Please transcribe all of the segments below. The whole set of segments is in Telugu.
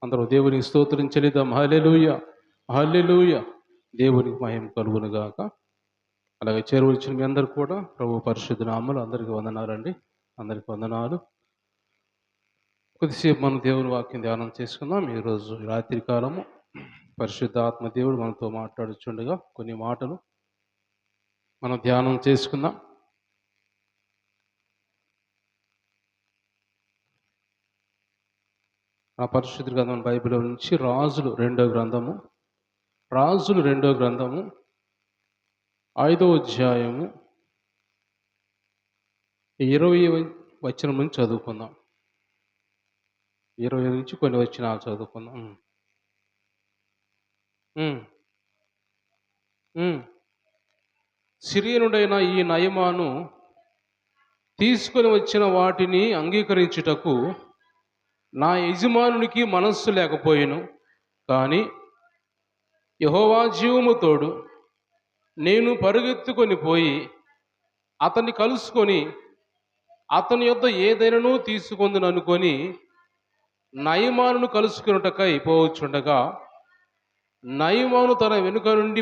అందరూ దేవునికి స్తోత్రం చెల్లిద్దాం. హల్లెలూయా, హల్లెలూయా. దేవునికి మహిమ కలుగును గాక. అలాగే చేరువచ్చిన మీ అందరు కూడా ప్రభు పరిశుద్ధ నామములో అందరికీ వందనాలండి. అందరికీ వందనాలు. కొద్దిసేపు మనం దేవుని వాక్యం ధ్యానం చేసుకుందాం. ఈరోజు రాత్రి కాలము పరిశుద్ధ ఆత్మ దేవుడు మనతో మాట్లాడుచుండగా కొన్ని మాటలు మనం ధ్యానం చేసుకుందాం. ఆ పరిశుద్ధ గ్రంథం బైబిల్ నుంచి రాజులు రెండో గ్రంథము 5వ అధ్యాయము 20వ వచనం నుంచి చదువుకుందాం. 20 నుంచి కొన్ని వచనాలు చదువుకుందాం. సిరియనుడైన ఈ నయమాను తీసుకొని వచ్చిన వాటిని అంగీకరించుటకు నా యజమానునికి మనస్సు లేకపోయెను. కానీ యెహోవా జీవము తోడు నేను పరుగెత్తుకొని పోయి అతన్ని కలుసుకొని అతని యొద్ద ఏదైనాను తీసుకుందును అనుకొని నయమానును కలుసుకున్నటకై పోవచ్చుండగా నయమాను తన వెనుక నుండి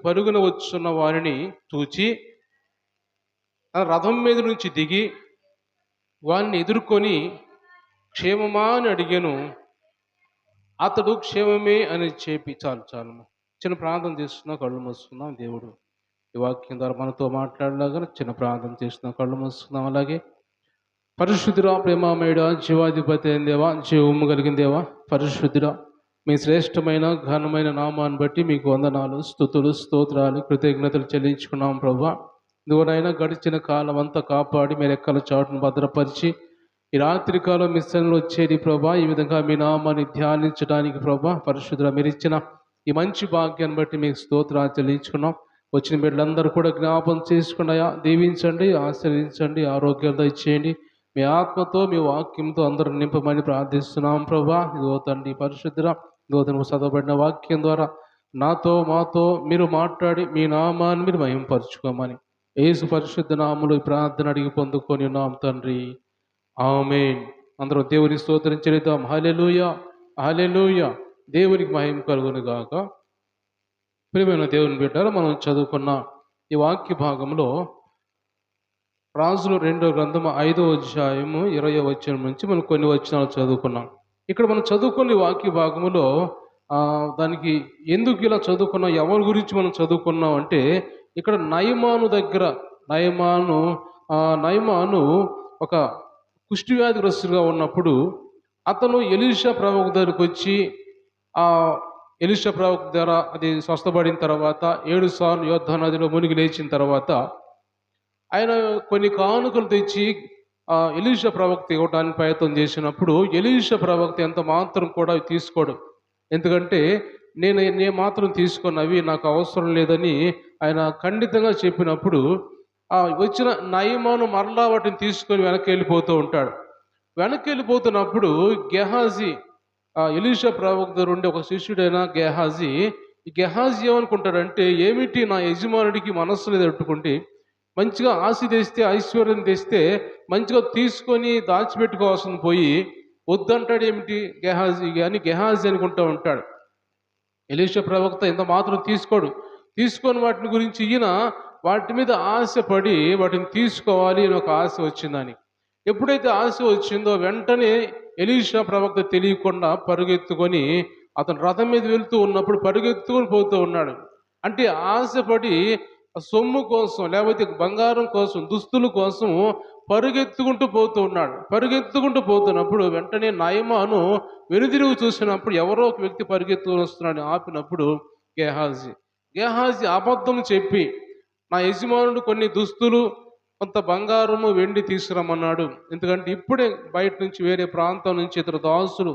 పరుగున వచ్చున్న వారిని చూచి తన రథం మీద నుంచి దిగి వారిని ఎదుర్కొని క్షేమమా అని అడిగాను. అతడు క్షేమమే అని చెప్పి చాలు చిన్న ప్రార్థన చేస్తున్నా, కళ్ళు మూసుకుందాం. దేవుడు ఈ వాక్యం ద్వారా మనతో మాట్లాడలాగా చిన్న ప్రార్థన చేస్తున్నా, కళ్ళు మూసుకుందాం. అలాగే పరిశుద్ధుడా, ప్రేమామయుడా, జీవాధిపతి అయిన దేవా, జీవము కలిగిన దేవా, పరిశుద్ధుడా, మీ శ్రేష్టమైన ఘనమైన నామాన్ని బట్టి మీకు వందనాలు, స్తుతులు, స్తోత్రాలు, కృతజ్ఞతలు చెల్లించుకున్నాం ప్రభువా. నువ్వునైనా గడిచిన కాలం అంతా కాపాడి మీ రెక్కల చాటును భద్రపరిచి ఈ రాత్రి కాలం మీ సన్నిధిలో వచ్చేది ప్రభా. ఈ విధంగా మీ నామాన్ని ధ్యానించడానికి ప్రభా పరిశుద్ధుడా మీరు ఇచ్చిన ఈ మంచి భాగ్యాన్ని బట్టి మీకు స్తోత్రాలు చెల్లించుకున్నాం. వచ్చిన బిడ్డలందరూ కూడా జ్ఞాపం చేసుకున్నాయా, దీవించండి, ఆశీర్వదించండి, ఆరోగ్యాలు ఇచ్చేయండి. మీ ఆత్మతో మీ వాక్యంతో అందరూ నింపమని ప్రార్థిస్తున్నాం ప్రభా. ఇదిగో తండ్రి పరిశుద్ధుడా, ఇదిగో నువ్వు చదవబడిన వాక్యం ద్వారా నాతో మాతో మీరు మాట్లాడి మీ నామాన్ని మీరు మహింపరచుకోమని యేసు పరిశుద్ధ నామములో ఈ ప్రార్థన అడిగి పొందుకొని ఉన్నాం తండ్రి, ఆమేన్. అందరూ దేవుని స్తోత్రం చెల్లిద్దాం. హల్లెలూయా, హల్లెలూయా. దేవునికి మహిమ కలుగును గాక. ప్రియమైన దేవుని బిడ్డలారా, మనం చదువుకున్న ఈ వాక్య భాగంలో రాజులు రెండో గ్రంథము 5వ అధ్యాయము 20వ వచనం నుంచి మనం కొన్ని వచనాలు చదువుకున్నాం. ఇక్కడ మనం చదువుకున్న వాక్య భాగములో దానికి ఎందుకు ఇలా చదువుకున్నాం, ఎవరి గురించి మనం చదువుకున్నాం అంటే, ఇక్కడ నయమాను ఒక కుష్ఠవ్యాధిగ్రస్తుగా ఉన్నప్పుడు అతను ఎలీషా ప్రవక్త దగ్గరికి వచ్చి ఎలీషా ప్రవక్త ద్వారా అది స్వస్థపడిన తర్వాత 7 సార్లు యోర్దాను నదిలో మునిగి లేచిన తర్వాత ఆయన కొన్ని కానుకలు తెచ్చి ఎలీషా ప్రవక్త ఇవ్వడానికి ప్రయత్నం చేసినప్పుడు ఎలీషా ప్రవక్త ఎంత మాత్రం కూడా తీసుకోడు. ఎందుకంటే నేను మాత్రం తీసుకున్నవి నాకు అవసరం లేదని ఆయన ఖండితంగా చెప్పినప్పుడు వచ్చిన నయమాను మరలా వాటిని తీసుకొని వెనక్కి వెళ్ళిపోతూ ఉంటాడు. వెనక్కి వెళ్ళిపోతున్నప్పుడు గెహాజీ, ఎలీషా ప్రవక్త నుండి ఒక శిష్యుడైన గెహాజీ ఏమనుకుంటాడంటే, ఏమిటి నా యజమానుడికి మనస్సు లేదు అట్టుకుంటే మంచిగా ఆశ తెస్తే ఐశ్వర్యం తెస్తే మంచిగా తీసుకొని దాచిపెట్టుకోవాల్సింది పోయి వద్దంటాడు ఏమిటి గెహాజీ అనుకుంటూ ఉంటాడు. ఎలీషా ప్రవక్త ఎంత మాత్రం తీసుకోడు. తీసుకొని వాటిని గురించి ఈయన వాటి మీద ఆశపడి వాటిని తీసుకోవాలి అని ఒక ఆశ వచ్చిందని. ఎప్పుడైతే ఆశ వచ్చిందో వెంటనే ఎలీషా ప్రవక్త తెలియకుండా పరుగెత్తుకొని అతను రథం మీద వెళ్తూ ఉన్నప్పుడు పరుగెత్తుకొని పోతూ ఉన్నాడు. అంటే ఆశపడి సొమ్ము కోసం లేకపోతే బంగారం కోసం దుస్తుల కోసం పరుగెత్తుకుంటూ పోతూ ఉన్నాడు. పరుగెత్తుకుంటూ పోతున్నప్పుడు వెంటనే నయమాను వెనుదిరుగు చూసినప్పుడు ఎవరో ఒక వ్యక్తి పరుగెత్తుకొని వస్తున్నాడని ఆపినప్పుడు గెహాజీ అబద్ధం చెప్పి నా యజమానుడు కొన్ని దుస్తులు కొంత బంగారము వెండి తీసుకురమ్మన్నాడు. ఎందుకంటే ఇప్పుడే బయట నుంచి వేరే ప్రాంతం నుంచి ఇతర దాసులు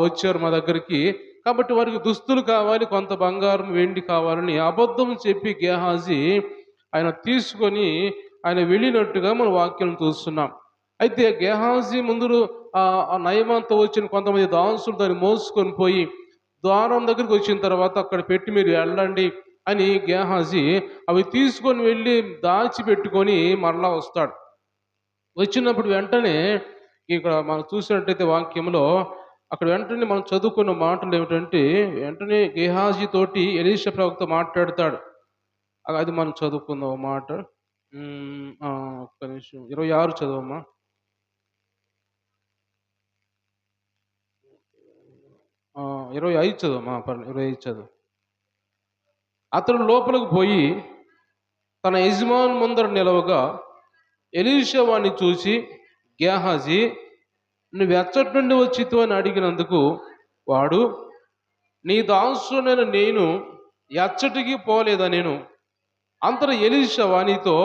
వచ్చారు మా దగ్గరికి, కాబట్టి వారికి దుస్తులు కావాలి, కొంత బంగారం వెండి కావాలని అబద్ధం చెప్పి గెహాజీ ఆయన తీసుకొని ఆయన వెళ్ళినట్టుగా మన వాక్యం చూస్తున్నాం. అయితే గెహాజీ ముందు నయమాంతో వచ్చిన కొంతమంది దాసులు దాన్ని మోసుకొని పోయి ద్వారం దగ్గరికి వచ్చిన తర్వాత అక్కడ పెట్టి మీరు వెళ్ళండి అని గెహాజీ అవి తీసుకొని వెళ్ళి దాచిపెట్టుకొని మరలా వస్తాడు. వచ్చినప్పుడు వెంటనే ఇక్కడ మనం చూసినట్టయితే వాక్యంలో అక్కడ వెంటనే మనం చదువుకున్న మాటలు ఏమిటంటే, వెంటనే గేహాజీ తోటి ఎలీషా ప్రవక్త మాట్లాడతాడు. అది మనం చదువుకుందాం ఆ మాట. ఒక్క నిమిషం 26 చదవమ్మా. 25 చదవమ్మా. 25 చదువు. అతడు లోపలికి పోయి తన యజమాని ముందర నిలవగా ఎలీషా వాణ్ణి చూసి, గేహాజీ, నువ్వు ఎచ్చటి నుండి వచ్చితివి అని అడిగినందుకు వాడు, నీ దాసుడైన నేను ఎచ్చటికి పోలేదా నేను. అంతటా ఎలీషా వానితో,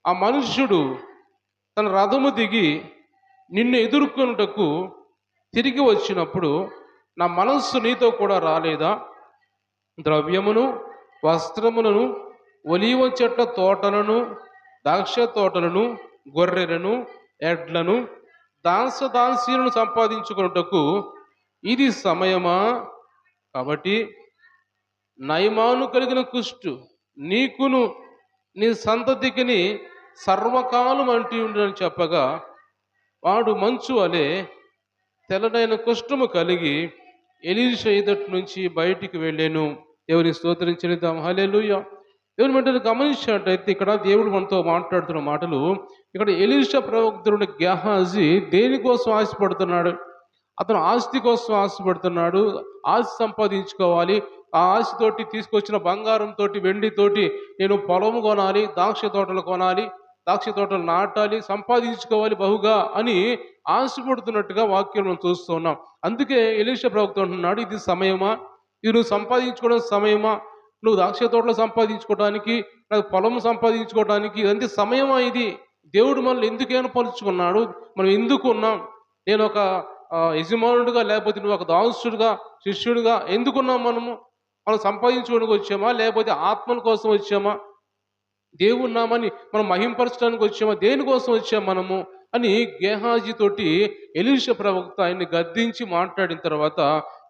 ఆ మనుష్యుడు తన రథము దిగి నిన్ను ఎదుర్కొనుటకు తిరిగి వచ్చినప్పుడు నా మనస్సు నీతో కూడా రాలేదా? ద్రవ్యమును, వస్త్రములను, ఒలీవ చెట్ల తోటలను, ద్రాక్ష తోటలను, గొర్రెలను, ఎడ్లను, దాసదాసీలను సంపాదించుకున్నటకు ఇది సమయమా? కాబట్టి నయమాను కలిగిన కుష్టు నీకును నీ సంతతికిని సర్వకాలం అంటి ఉండని చెప్పగా, వాడు మంచు వలె తెల్లనైన కుష్ఠము కలిగి ఎలీషా ఎదుటి నుంచి బయటికి వెళ్ళాను. దేవుని స్తోత్రం చెల్లిద్దాం. హల్లెలూయా. దేవుని వెంటనే గమనించినట్టయితే ఇక్కడ దేవుడు మనతో మాట్లాడుతున్న మాటలు, ఇక్కడ ఎలీషా ప్రవక్తుడు గేహాజీ దేనికోసం ఆశపడుతున్నాడు? అతను ఆస్తి కోసం ఆశపడుతున్నాడు. ఆస్తి సంపాదించుకోవాలి. ఆ ఆస్తితోటి తీసుకొచ్చిన బంగారంతో, వెండితోటి నేను పొలము కొనాలి, ద్రాక్ష తోటలు కొనాలి, ద్రాక్ష తోటలు నాటాలి, సంపాదించుకోవాలి బహుగా అని ఆశపడుతున్నట్టుగా వాక్యం మనం చూస్తూ ఉన్నాం. అందుకే ఎలీషా ప్రవక్త అంటున్నాడు, ఇది సమయమా? ఇది నువ్వు సంపాదించుకోవడం సమయమా? నువ్వు ద్రాక్ష తోటలు సంపాదించుకోవడానికి, నాకు పొలం సంపాదించుకోవడానికి ఇదంతా సమయమా? ఇది దేవుడు మనల్ని ఎందుకు ఏర్పరుచుకున్నాడు? మనం ఎందుకు ఉన్నాం? నేను ఒక యజమానుడిగా, లేకపోతే నువ్వు ఒక దాసుడుగా, శిష్యుడిగా ఎందుకున్నాం? మనం సంపాదించుకోవడానికి వచ్చామా, లేకపోతే ఆత్మల కోసం వచ్చామా? దేవుని నామాన్ని మనం మహింపరచడానికి వచ్చామా? దేనికోసం వచ్చాం మనము అని గేహాజీ తోటి ఎలీషా ప్రవక్త ఆయన్ని గద్దించి మాట్లాడిన తర్వాత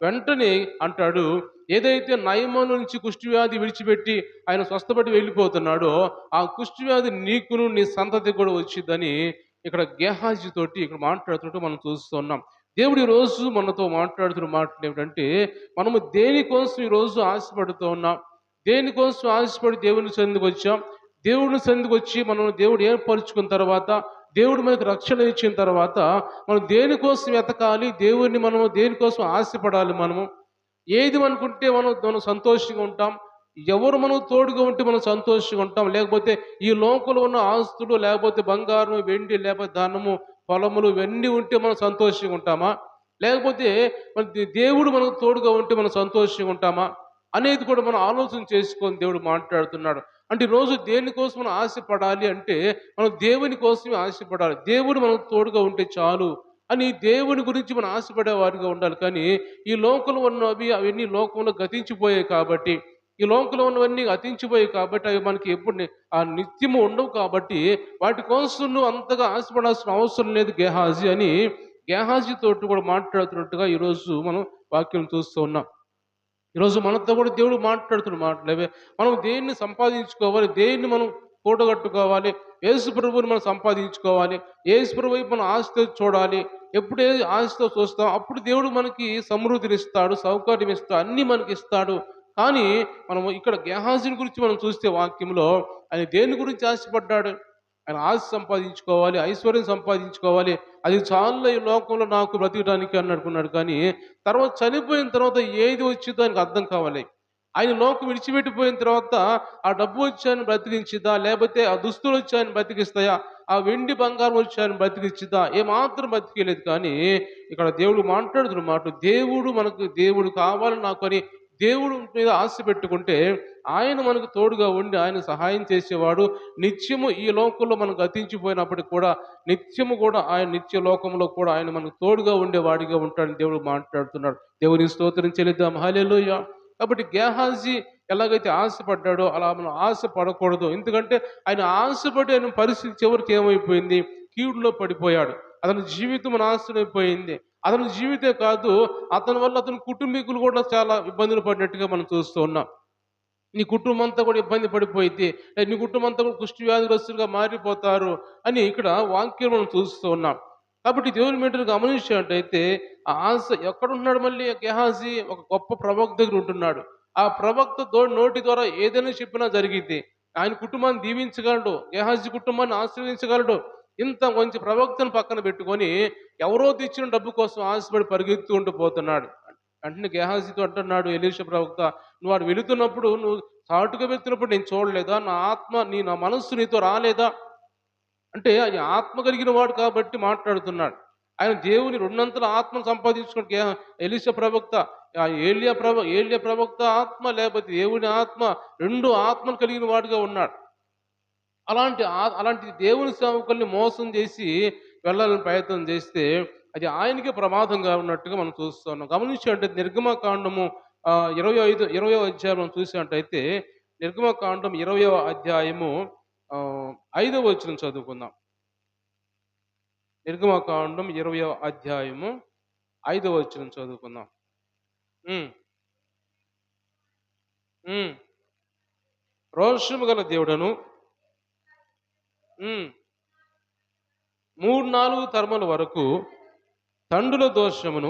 వెంటనే అంటాడు, ఏదైతే నయమాను నుంచి కుష్ఠవ్యాధి విడిచిపెట్టి ఆయన స్వస్థపడి వెళ్ళిపోతున్నాడో ఆ కుష్ఠవ్యాధి నీకును నీ సంతతి కూడా వచ్చిందని ఇక్కడ గేహాజీ తోటి ఇక్కడ మాట్లాడుతున్నట్టు మనం చూస్తున్నాం. దేవుడు ఈరోజు మనతో మాట్లాడుతున్న మాటలు ఏమిటంటే, మనము దేనికోసం ఈరోజు ఆశపడుతూ ఉన్నాం? దేనికోసం ఆశపడి దేవుని సన్నిధికి వచ్చాం? దేవుని సన్నిధికి వచ్చి మనం దేవుడు ఏర్పరుచుకున్న తర్వాత, దేవుడు మనకు రక్షణ ఇచ్చిన తర్వాత మనం దేనికోసం ఎతకాలి? దేవుడిని మనము దేనికోసం ఆశపడాలి? ఏది అనుకుంటే మనం సంతోషంగా ఉంటాం? ఎవరు మనం తోడుగా ఉంటే మనం సంతోషంగా ఉంటాం? లేకపోతే ఈ లోకంలో ఉన్న ఆస్తులు, లేకపోతే బంగారం, వెండి, లేకపోతే ధనము, పొలములు ఇవన్నీ ఉంటే మనం సంతోషంగా ఉంటామా? లేకపోతే మన దేవుడు మనకు తోడుగా ఉంటే మనం సంతోషంగా ఉంటామా అనేది కూడా మనం ఆలోచన చేసుకొని దేవుడు మాట్లాడుతున్నాడు. అంటే ఈరోజు దేనికోసం మనం ఆశపడాలి అంటే, మనం దేవుని కోసమే ఆశపడాలి. దేవుడు మనకు తోడుగా ఉంటే చాలు అని దేవుని గురించి మనం ఆశపడే వారిగా ఉండాలి. కానీ ఈ లోకంలో ఉన్నవి అవన్నీ లోకంలో గతించిపోయాయి కాబట్టి, ఈ లోకంలో ఉన్నవన్నీ గతించిపోయాయి కాబట్టి అవి మనకి ఎప్పుడు నిత్యము ఉండవు కాబట్టి వాటి కోసం నువ్వు అంతగా ఆశపడాల్సిన అవసరం లేదు గేహాజీ అని గేహాజీ తోటి కూడా మాట్లాడుతున్నట్టుగా ఈరోజు మనం వాక్యం చూస్తూ ఉన్నాం. ఈరోజు మనతో కూడా దేవుడు మాట్లాడుతున్న మాటలు మనం దేన్ని సంపాదించుకోవాలి, దేన్ని మనం కూడగట్టుకోవాలి, యేసు ప్రభువుని మనం సంపాదించుకోవాలి, యేసు ప్రభు వైపు మనం ఆశతో చూడాలి. ఎప్పుడు ఆశతో చూస్తాం అప్పుడు దేవుడు మనకి సమృద్ధిని ఇస్తాడు, సౌకర్యం ఇస్తాడు, అన్నీ మనకి ఇస్తాడు. కానీ మనం ఇక్కడ గేహాజీని గురించి మనం చూస్తే వాక్యంలో ఆయన దేని గురించి ఆశపడ్డాడు? ఆయన ఆశ సంపాదించుకోవాలి, ఐశ్వర్యం సంపాదించుకోవాలి, అది చాలా ఈ లోకంలో నాకు బ్రతికడానికి అని అనుకున్నాడు. కానీ తర్వాత చనిపోయిన తర్వాత ఏది వచ్చిందో ఆయనకు అర్థం కావాలి. ఆయన లోకం విడిచిపెట్టిపోయిన తర్వాత ఆ డబ్బు వచ్చి ఆయన బ్రతికించిద్దా, లేకపోతే ఆ దుస్తులు వచ్చి ఆయన బ్రతికిస్తాయా, ఆ వెండి బంగారం వచ్చి ఆయన బ్రతికిచ్చిద్దా? ఏమాత్రం బ్రతికేలేదు. కానీ ఇక్కడ దేవుడు మాట్లాడుతున్న మాట, దేవుడు కావాలని నాకు అని దేవుడు మీద ఆశ పెట్టుకుంటే ఆయన మనకు తోడుగా ఉండి ఆయన సహాయం చేసేవాడు. నిత్యము ఈ లోకంలో మనం గతించిపోయినప్పటికి కూడా నిత్యము కూడా ఆయన నిత్య లోకంలో కూడా ఆయన మనకు తోడుగా ఉండేవాడిగా ఉంటాడని దేవుడు మాట్లాడుతున్నాడు. దేవుని స్తోత్రం చెల్లిద్దాం. హల్లెలూయా. కాబట్టి గేహాజీ ఎలాగైతే ఆశపడ్డాడో అలా మనం ఆశపడకూడదు. ఎందుకంటే ఆయన ఆశపడి ఆయన పరిస్థితి చివరికి ఏమైపోయింది? కీడులో పడిపోయాడు. అతని జీవితం నాశనమైపోయింది. అతని జీవితే కాదు, అతని వల్ల అతని కుటుంబీకులు కూడా చాలా ఇబ్బందులు పడినట్టుగా మనం చూస్తూ ఉన్నాం. నీ కుటుంబం అంతా కూడా ఇబ్బంది పడిపోయింది, నీ కుటుంబం అంతా కూడా కుష్టి వ్యాధిగ్రస్తులుగా మారిపోతారు అని ఇక్కడ వాక్యం మనం చూస్తూ ఉన్నాం. కాబట్టి దేవుని బిడ్డలు గమనించినట్టయితే ఆ ఆశ ఎక్కడున్నాడు మళ్ళీ గెహాజీ ఒక గొప్ప ప్రవక్త దగ్గర ఉంటున్నాడు. ఆ ప్రవక్త నోటి ద్వారా ఏదైనా చెప్పినా జరిగిద్ది. ఆయన కుటుంబాన్ని దీవించగలడు. గెహాజీ కుటుంబాన్ని ఆశీర్వదించగలడు. ఇంత మంచి ప్రవక్తను పక్కన పెట్టుకొని ఎవరో తెచ్చిన డబ్బు కోసం ఆశపడి పరిగెత్తుకుంటూ పోతున్నాడు. వెంటనే గెహాజీతో అంటున్నాడు ఎలీషా ప్రవక్త, "నువ్వు అటు వెళుతున్నప్పుడు నువ్వు చాటుగా వెళ్తున్నప్పుడు నేను చూడలేదా? నా మనస్సు నీతో రాలేదా?" అంటే ఆయన ఆత్మ కలిగిన వాడు కాబట్టి మాట్లాడుతున్నాడు. ఆయన దేవుని రెండంతల ఆత్మను సంపాదించుకున్న ఎలీషా ప్రవక్త, ఏలియా ప్రవక్త ఆత్మ లేకపోతే దేవుని ఆత్మ, 2 ఆత్మలు కలిగిన వాడుగా ఉన్నాడు. అలాంటి దేవుని సేవకుల్ని మోసం చేసి వెళ్ళాలని ప్రయత్నం చేస్తే అది ఆయనకే ప్రమాదంగా ఉన్నట్టుగా మనం చూస్తున్నాం. గమనించినట్టే నిర్గమకాండము 20వ అధ్యాయం మనం చూసినట్టయితే నిర్గమకాండం 20వ అధ్యాయము 5వ వచనం చదువుకుందాం. నిర్గమకాండం 20వ అధ్యాయము 5వ వచనం చదువుకుందాం. హ్మ్. హ్మ్. రోషము గల దేవుడను 3-4 తరముల వరకు తండ్రుల దోషమును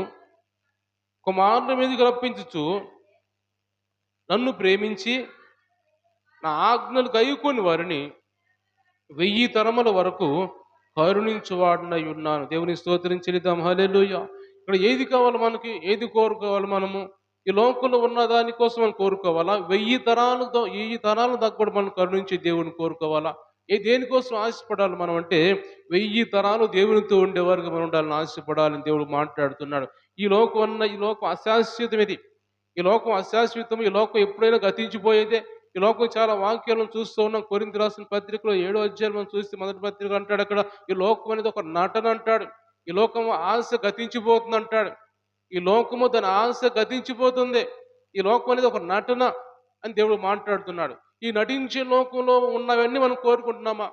కుమారుల మీదకి రప్పించుచు నన్ను ప్రేమించి నా ఆజ్ఞలు గైకొని వారిని 1000 తరముల వరకు కరుణించువాడినై ఉన్నాను. దేవుని స్తోత్రం చెల్లిద్దాం. హల్లెలూయా. ఇక్కడ ఏది కావాలి మనకి? ఏది కోరుకోవాలి మనము? ఈ లోకంలో ఉన్న దాని కోసం మనం కోరుకోవాలా? 1000 తరాలు దాకా కూడా మనం కరుణించే దేవుని కోరుకోవాలా? దేనికోసం ఆశపడాలి మనం అంటే 1000 తరాలు దేవునితో ఉండేవారుగా మనం ఉండాలని ఆశపడాలని దేవుడు మాట్లాడుతున్నాడు. ఈ లోకం అశాశ్వతమిది. ఈ లోకం అశాశ్వతం. ఈ లోకం ఎప్పుడైనా గతించిపోయేదే. ఈ లోకం చాలా వాక్యాలను చూస్తూ ఉన్నాం. కొరింథీ రాసిన పత్రికలో 7వ అధ్యాయం మనం చూస్తే మొదటి పత్రిక అంటాడు అక్కడ, ఈ లోకం అనేది ఒక నటన అంటాడు. ఈ లోకం ఆశ గతించిపోతుంది అంటాడు. ఈ లోకము దాని ఆశ గతించిపోతుంది. ఈ లోకం అనేది ఒక నటన అని దేవుడు మాట్లాడుతున్నాడు. ఈ నటించే లోకంలో ఉన్నవన్నీ మనం కోరుకుంటున్నామా?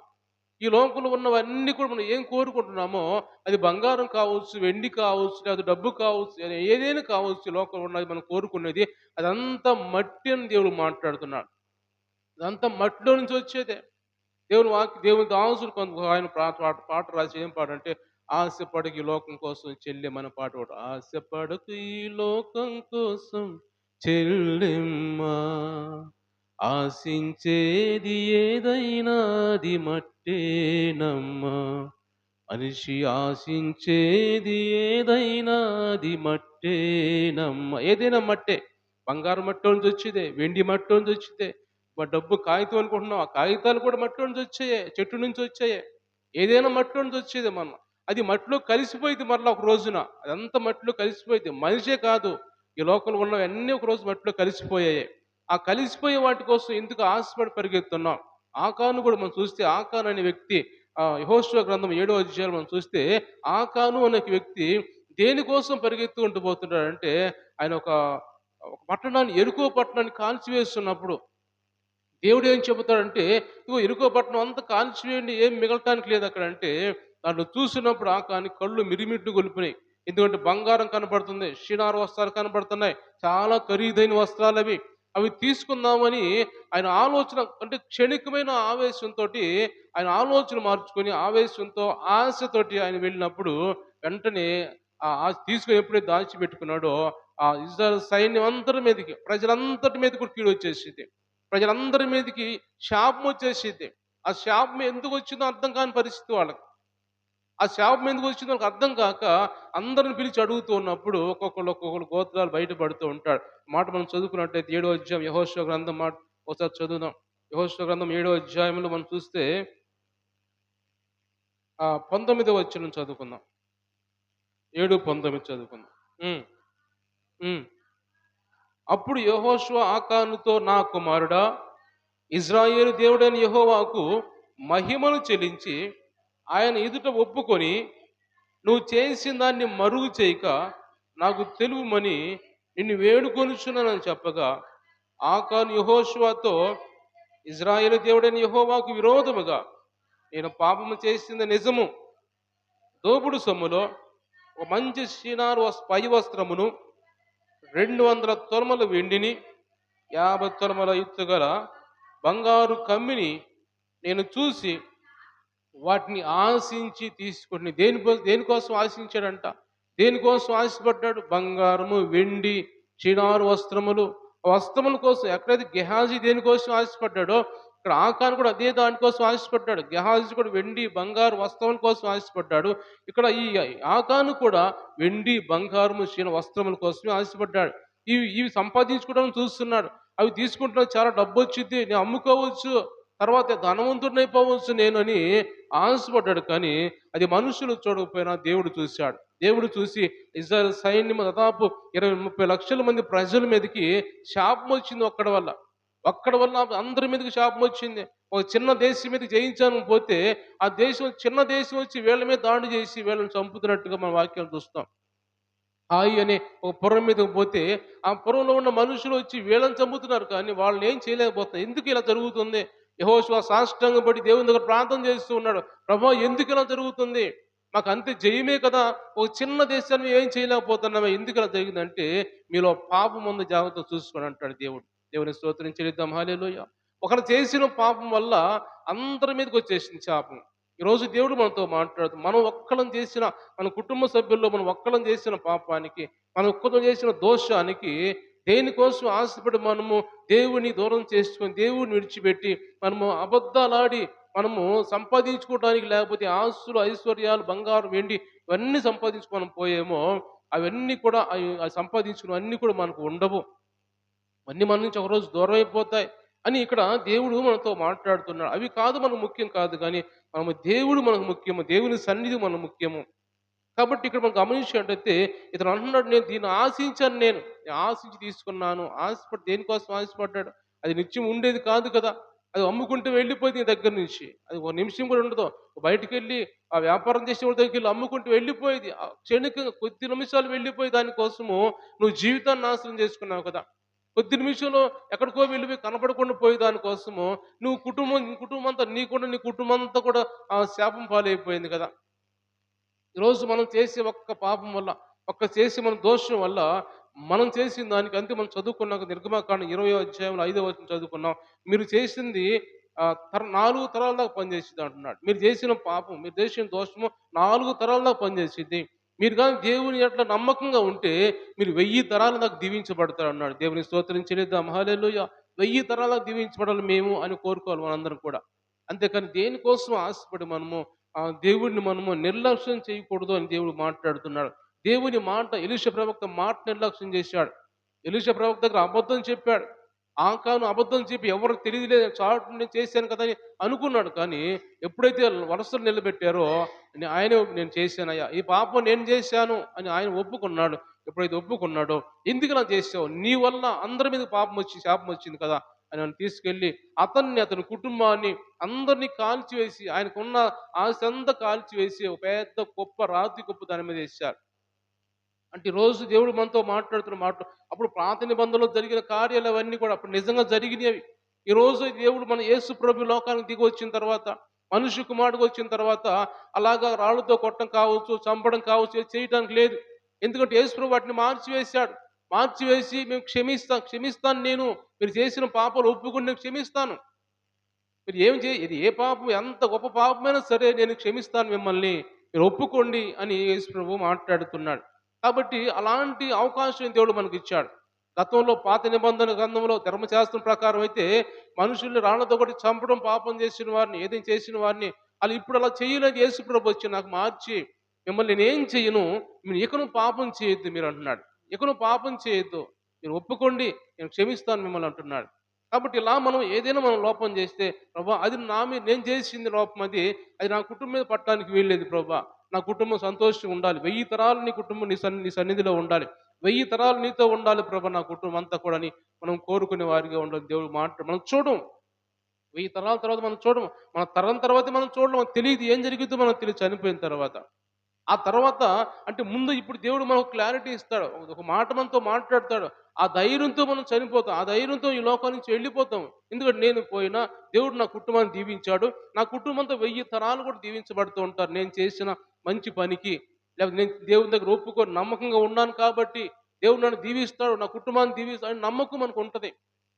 ఈ లోకంలో ఉన్నవన్నీ కూడా మనం ఏం కోరుకుంటున్నామో అది బంగారం కావచ్చు, వెండి కావచ్చు, లేదా డబ్బు కావచ్చు, ఏదైనా కావచ్చు. ఈ లోకంలో ఉన్నది మనం కోరుకునేది అదంతా మట్టి అని దేవుడు మాట్లాడుతున్నాడు. అదంతా మట్టిలో నుంచి వచ్చేదే. దేవుని దాసుడు ఆయన పాట రాసి ఏం పాట అంటే, ఆశపడకు ఈ లోకం కోసం చెల్లెమని పాట ఒకటి. ఆశపడకు ఈ లోకం కోసం చెల్లెమ్మా, ఆశించేది ఏదైనా అది మట్టేనమ్మా, మనిషి ఆశించేది ఏదైనా అది మట్టేనమ్మా. ఏదైనా మట్టే. బంగారం మట్టిలో నుంచి వచ్చేదే, వెండి మట్టిలో నుంచి వచ్చేదే. డబ్బు కాగితం అనుకుంటున్నాం, ఆ కాగితాలు కూడా మట్టిలో నుంచి వచ్చాయే, చెట్టు నుంచి వచ్చాయే. ఏదైనా మట్టిలో నుంచి వచ్చేది మనం. అది మట్టిలో కలిసిపోయింది మరలా ఒక రోజున. అదంతా మట్టిలో కలిసిపోయింది. మనిషే కాదు, ఈ లోకంలో ఉన్నవన్నీ ఒక రోజు మట్టిలో కలిసిపోయాయి. ఆ కలిసిపోయే వాటి కోసం ఎందుకు ఆశపడి పరిగెత్తున్నాం? ఆకాను కూడా మనం చూస్తే, ఆకాను అనే వ్యక్తి యెహోషువ గ్రంథం 7వ అధ్యాయం మనం చూస్తే, ఆకాను అనే వ్యక్తి దేనికోసం పరిగెత్తుకుంటూ పోతున్నాడంటే, ఆయన ఒక పట్టణాన్ని, ఎరుకో పట్టణాన్ని కాల్చివేస్తున్నప్పుడు దేవుడు ఏం చెబుతాడంటే, ఇదిగో ఎరుకో పట్టణం అంతా కాల్చివేయండి, ఏం మిగలటానికి లేదు అక్కడ అంటే, దాంట్లో చూసినప్పుడు ఆకాని కళ్ళు మిరిమిట్లు గొలిపినాయి. ఎందుకంటే బంగారం కనబడుతుంది, షినార్ వస్త్రాలు కనబడుతున్నాయి, చాలా ఖరీదైన వస్త్రాలు అవి. అవి తీసుకుందామని ఆయన ఆలోచన, అంటే క్షణికమైన ఆవేశంతో ఆయన ఆలోచన మార్చుకొని, ఆవేశంతో ఆశతోటి ఆయన వెళ్ళినప్పుడు వెంటనే తీసుకొని ఎప్పుడైతే దాచిపెట్టుకున్నాడో ఆ ఇజ్రాయెల్ సైన్యం అందరి మీదకి, ప్రజలందరి మీద కూడా కీడు వచ్చేసింది. ప్రజలందరి మీదకి శాపం వచ్చేసింది. ఆ శాపం ఎందుకు వచ్చిందో అర్థం కాని పరిస్థితి వాళ్ళకి. ఆ శాపం ఎందుకు వచ్చిందో వాళ్ళకి అర్థం కాక అందరిని పిలిచి అడుగుతూ ఉన్నప్పుడు ఒక్కొక్కళ్ళు గోత్రాలు బయటపడుతూ ఉంటాడు. మాట మనం చదువుకున్నట్టయితే 7వ అధ్యాయం యెహోషువ గ్రంథం మాట ఒకసారి చదువుదాం. యెహోషువ గ్రంథం 7వ అధ్యాయంలో మనం చూస్తే 19వ వచనం చదువుకుందాం. 7:19 చదువుకుందాం. హ్మ్. హ్మ్. అప్పుడు యెహోషువ ఆకానుతో, నా కుమారుడా, ఇజ్రాయేలు దేవుడైన యెహోవాకు మహిమను చెల్లించి ఆయన ఎదుట ఒప్పుకొని నువ్వు చేసిన దాన్ని మరుగు చేయక నాకు తెలుపుమని నిన్ను వేడుకొనుచున్నానని చెప్పగా, ఆకాను యెహోషువతో, ఇజ్రాయేలు దేవుడైన యెహోవాకు విరోధముగా నేను పాపము చేసింది నిజము. దోపుడు సొమ్ములో ఒక మంచి షినారు పై వస్త్రమును, 200 తొలమల వెండిని, 50 తొలమల ఎత్తుగల బంగారు కమ్మిని నేను చూసి వాటిని ఆశించి తీసుకొని దేనికోసం ఆశించాడంట? దేనికోసం ఆశపడ్డాడు? బంగారము, వెండి, చినారు వస్త్రములు. వస్త్రముల కోసం ఎక్కడైతే గెహాజీ దేనికోసం ఆశపడ్డాడో, ఇక్కడ ఆకాను కూడా అదే దానికోసం ఆశపడ్డాడు. గెహాజీ కూడా వెండి, బంగారు వస్త్రముల కోసం ఆశపడ్డాడు. ఇక్కడ ఈ ఆకాను కూడా వెండి, బంగారము, వస్త్రముల కోసమే ఆశపడ్డాడు. ఇవి సంపాదించుకోవడం చూస్తున్నాడు. అవి తీసుకుంటే చాలా డబ్బొచ్చిద్ది. నేను అమ్ముకోవచ్చు. తర్వాత ధనవంతుడినైపోవచ్చు నేనని ఆశపడ్డాడు. కానీ అది మనుషులు చూడకపోయినా దేవుడు చూశాడు. దేవుడు చూసి ఇజ్రాయెల్ సైన్యం దాదాపు 20-30 లక్షల మంది ప్రజల మీదకి శాపం వచ్చింది ఒక్కడి వల్ల. ఒక్కడి వల్ల అందరి మీదకి శాపం వచ్చింది. ఒక చిన్న దేశం మీద జయించాలని పోతే ఆ దేశం చిన్న దేశం వచ్చి వీళ్ళ మీద దాడి చేసి వీళ్ళని చంపుతున్నట్టుగా మన వాక్యాలు చూస్తాం. హాయి అనే ఒక పురం మీదకి పోతే ఆ పురంలో ఉన్న మనుషులు వచ్చి వీళ్ళని చంపుతున్నారు, కానీ వాళ్ళని ఏం చేయలేకపోతున్నారు. ఎందుకు ఇలా జరుగుతుంది? యెహోషువ సాష్టాంగపడి దేవుని దగ్గర ప్రార్థన చేస్తూ ఉన్నాడు. ప్రభువా, ఎందుకు ఇలా జరుగుతుంది? మాకు అంతే జయమే కదా, ఒక చిన్న దేశాన్ని ఏం చేయలేకపోతున్నామా, ఎందుకు ఇలా జరిగిందంటే మీలో పాపం ఉంది, జాగ్రత్త చూసుకోండి అంటాడు దేవుడు. దేవుని స్తోత్రం చెల్లిద్దాం. హల్లెలూయా. ఒకరు చేసిన పాపం వల్ల అందరి మీదకి వచ్చేసింది శాపం. ఈరోజు దేవుడు మనతో మాట్లాడుతూ మనం ఒక్కలం చేసిన, మన కుటుంబ సభ్యుల్లో మనం ఒక్కలం చేసిన పాపానికి, మనం ఒక్కలం చేసిన దోషానికి, దేనికోసం ఆశపడి మనము దేవుని దూరం చేసుకొని దేవుని విడిచిపెట్టి మనము అబద్ధాలాడి మనము సంపాదించుకోవడానికి, లేకపోతే ఆస్తులు, ఐశ్వర్యాలు, బంగారు, వెండి ఇవన్నీ సంపాదించుకు మనం పోయేమో, అవన్నీ కూడా అవి సంపాదించుకున్న అన్నీ కూడా మనకు ఉండవు. అన్నీ మన నుంచి ఒకరోజు దూరం అయిపోతాయి అని ఇక్కడ దేవుడు మనతో మాట్లాడుతున్నాడు. అవి కాదు మనకు ముఖ్యం కాదు, కానీ మనము దేవుడు మనకు ముఖ్యము, దేవుని సన్నిధి మనకు ముఖ్యము. కాబట్టి ఇక్కడ మనం గమనించినట్టయితే ఇతను అంటున్నాడు, నేను దీన్ని ఆశించాను, నేను ఆశించి తీసుకున్నాను. ఆశపడి దేనికోసం ఆశపడ్డాడు? అది నిత్యం ఉండేది కాదు కదా. అది అమ్ముకుంటూ వెళ్ళిపోయింది నీ దగ్గర నుంచి. అది ఒక నిమిషం కూడా ఉండదు. బయటికి వెళ్ళి ఆ వ్యాపారం చేసేవాడి దగ్గరికి వెళ్ళి అమ్ముకుంటూ వెళ్ళిపోయేది. క్షణికంగా కొద్ది నిమిషాలు వెళ్ళిపోయి దానికోసము నువ్వు జీవితాన్ని నాశనం చేసుకున్నావు కదా. కొద్ది నిమిషంలో ఎక్కడికో వెళ్ళిపోయి కనపడకుండా పోయే దానికోసము నువ్వు నీ కుటుంబం అంతా, నీ కుటుంబం అంతా కూడా ఆ శాపం పాలైపోయింది కదా. ఈరోజు మనం చేసే ఒక్క పాపం వల్ల, చేసే మన దోషం వల్ల, మనం చేసిన దానికి అంతే. మనం చదువుకున్నాక నిర్గమాకాండం 20వ అధ్యాయంలో 5వ వచనం చదువుకున్నాం. మీరు చేసింది 4 తరాల దాకా పనిచేసిద్ది అంటున్నాడు. మీరు చేసిన పాపం, మీరు చేసిన దోషము 4 తరాల దాకా పనిచేసిద్ది. మీరు కానీ దేవుని ఎట్లా నమ్మకంగా ఉంటే మీరు 1000 తరాల దాకా దీవించబడతారు అన్నాడు. దేవుని స్తోత్రం చెల్లిద్దాం. హల్లెలూయా. 1000 తరాల దాకా దీవించబడాలి మేము అని కోరుకోవాలి మనందరం కూడా. అంతేకాని దేనికోసం ఆశపడి మనము ఆ దేవుడిని మనము నిర్లక్ష్యం చేయకూడదు అని దేవుడు మాట్లాడుతున్నాడు. దేవుని మాట, ఎలీషా ప్రవక్త మాట నిర్లక్ష్యం చేశాడు. ఎలీషా ప్రవక్త దగ్గర అబద్ధం చెప్పాడు. ఆకాను అబద్ధం చెప్పి ఎవరికి తెలియదులే, చాటు నేను చేశాను కదా అని అనుకున్నాడు. కానీ ఎప్పుడైతే వరసలు నిలబెట్టారో నేను చేశానయ్యా, ఈ పాపం నేను చేశాను అని ఆయన ఒప్పుకున్నాడు. ఎప్పుడైతే ఒప్పుకున్నాడో, ఎందుకు ఇలా చేసావు, నీ వల్ల అందరి మీద పాపం వచ్చి శాపం వచ్చింది కదా అని నన్ను తీసుకెళ్ళి అతని కుటుంబాన్ని అందరినీ కాల్చివేసి, ఆయనకున్న ఆస్తి అంతా కాల్చివేసి ఒక పెద్ద కుప్ప, రాతి కుప్ప దాని మీద వేశారు. అంటే ఈరోజు దేవుడు మనతో మాట్లాడుతున్న మాటలు అప్పుడు పాత నిబంధనలో జరిగిన కార్యాలు అవన్నీ కూడా అప్పుడు నిజంగా జరిగినవి. ఈరోజు దేవుడు మన యేసు ప్రభు లోకానికి దిగి వచ్చిన తర్వాత, మనుష్య కుమారుడికి వచ్చిన తర్వాత అలాగా రాళ్ళతో కొట్టడం కావచ్చు, చంపడం కావచ్చు చేయడానికి లేదు. ఎందుకంటే యేసు ప్రభు వాటిని మార్చివేశాడు. మార్చివేసి మేము క్షమిస్తాను నేను, మీరు చేసిన పాపాలు ఒప్పుకుని నేను క్షమిస్తాను. మీరు ఇది ఏ పాపం, ఎంత గొప్ప పాపమైనా సరే నేను క్షమిస్తాను మిమ్మల్ని, మీరు ఒప్పుకోండి అని యేసు ప్రభు మాట్లాడుతున్నాడు. కాబట్టి అలాంటి అవకాశం దేవుడు మనకి ఇచ్చాడు. గతంలో పాత నిబంధన గ్రంథంలో ధర్మశాస్త్రం ప్రకారం అయితే మనుషుల్ని రాళ్లతో కొట్టి చంపడం, పాపం చేసిన వారిని, ఏదైనా చేసిన వారిని, అలా ఇప్పుడు అలా చేయలేదు. యేసు ప్రభు వచ్చి నాకు మార్చి మిమ్మల్ని నేనేం చెయ్యను, మీరు ఇకను పాపం చేయొద్దు మీరు అంటున్నాడు. ఇకను పాపం చేయొద్దు, మీరు ఒప్పుకోండి, నేను క్షమిస్తాను మిమ్మల్ని అంటున్నాడు. కాబట్టి ఇలా మనం ఏదైనా మనం లోపం చేస్తే, ప్రభా అది నా మీద నేను చేసింది లోపం, అది నా కుటుంబం మీద పట్టడానికి వీల్లేదు ప్రభా, నా కుటుంబం సంతోషంగా ఉండాలి, 1000 తరాలు నీ కుటుంబం నీ సన్నిధిలో ఉండాలి, 1000 తరాలు నీతో ఉండాలి ప్రభా నా కుటుంబం అంతా కూడా అని మనం కోరుకునే వారిగా ఉండాలి. దేవుడు మనం చూడం, 1000 తరాల తర్వాత మనం చూడం, మన తరం తర్వాత మనం చూడడం, తెలియదు ఏం జరిగిద్దో మనకు తెలియదు చనిపోయిన తర్వాత. ఆ తర్వాత అంటే ముందు ఇప్పుడు దేవుడు మనకు క్లారిటీ ఇస్తాడు, ఒక మాట మనతో మాట్లాడతాడు. ఆ ధైర్యంతో మనం చనిపోతాం, ఆ ధైర్యంతో ఈ లోకం నుంచి వెళ్ళిపోతాం. ఎందుకంటే నేను పోయినా దేవుడు నా కుటుంబాన్ని దీవించాడు, నా కుటుంబంతో 1000 తరాలు కూడా దీవించబడుతూ ఉంటారు నేను చేసిన మంచి పనికి, లేకపోతే నేను దేవుని దగ్గర ఒప్పుకొని నమ్మకంగా ఉన్నాను కాబట్టి దేవుడు నన్ను దీవిస్తాడు, నా కుటుంబాన్ని దీవిస్తాడు నమ్మకం మనకు ఉంటుంది.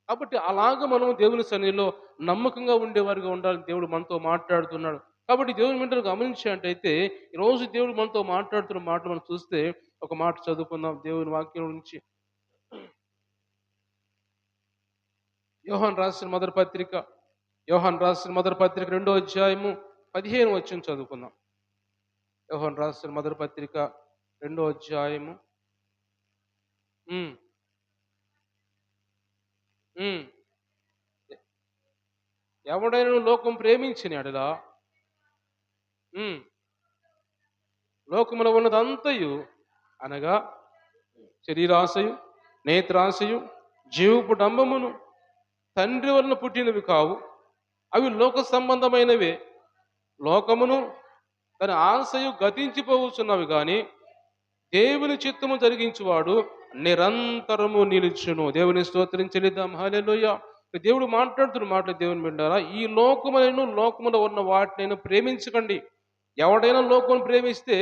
కాబట్టి అలాగ మనం దేవుని సన్నిధిలో నమ్మకంగా ఉండేవారిగా ఉండాలని దేవుడు మనతో మాట్లాడుతున్నాడు. కాబట్టి దేవుని బిడ్డలు గమనించినట్టయితే ఈరోజు దేవుడు మనతో మాట్లాడుతున్న మాటలు మనం చూస్తే ఒక మాట చదువుకుందాం దేవుని వాక్యం నుంచి. యోహాను రాసిన మొదటి పత్రిక 2వ అధ్యాయము 15 వచనం చదువుకుందాం. యోహాను రాసిన మొదటి పత్రిక 2వ అధ్యాయము. ఉమ్, ఉమ్. ఎవడైనా లోకం ప్రేమించిన ఎడల ఉమ్, లోకములో ఉన్నదంతయు అనగా శరీరాశయు, నేత్రాశయు, జీవపు డంబమును తండ్రి వలన పుట్టినవి కావు, అవి లోక సంబంధమైనవే. లోకమును తన ఆశయు గతించిపోవచ్చున్నవి గాని దేవుని చిత్తము జరిగించువాడు నిరంతరము నిలుచును. దేవుని స్తోత్రం చెల్లిద్దాం. హల్లెలూయా. దేవుడు మాట్లాడుతున్న మాటలు దేవుని బిడ్డారా, ఈ లోకములను లోకములో ఉన్న వాటినైనా ప్రేమించకండి. ఎవడైనా లోకం ప్రేమిస్తే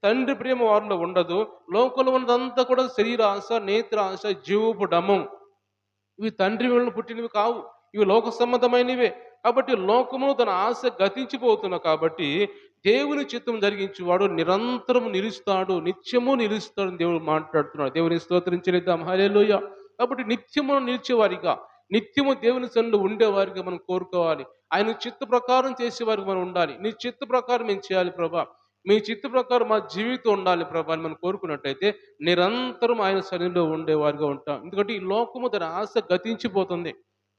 తండ్రి ప్రేమ వారిలో ఉండదు. లోకంలో ఉన్నదంతా కూడా శరీరాశ, నేత్రాశ, జీవపు డమం. ఇవి తండ్రి వలన పుట్టినవి కావు, ఇవి లోక సంబంధమైనవే. కాబట్టి లోకము తన ఆశ గతించిపోతున్నా కాబట్టి దేవుని చిత్తం జరిగించేవాడు నిరంతరం నిలుస్తాడు, నిత్యము నిలుస్తాడు అని దేవుడు మాట్లాడుతున్నాడు. దేవుని స్తోత్రం చెల్లిద్దాం. హల్లెలూయా. కాబట్టి నిత్యము నిలిచేవారిగా, నిత్యము దేవుని సన్నిధిలో ఉండేవారిగా మనం కోరుకోవాలి. ఆయన చిత్త ప్రకారం చేసేవారికి మనం ఉండాలి. నీ చిత్త ప్రకారం ఏం చేయాలి ప్రభా, మీ చిత్త ప్రకారం మా జీవితం ఉండాలి ప్రభా అని మనం కోరుకున్నట్టయితే నిరంతరం ఆయన సన్నిధిలో ఉండేవారిగా ఉంటాం. ఎందుకంటే ఈ లోకము తన ఆశ గతించిపోతుంది.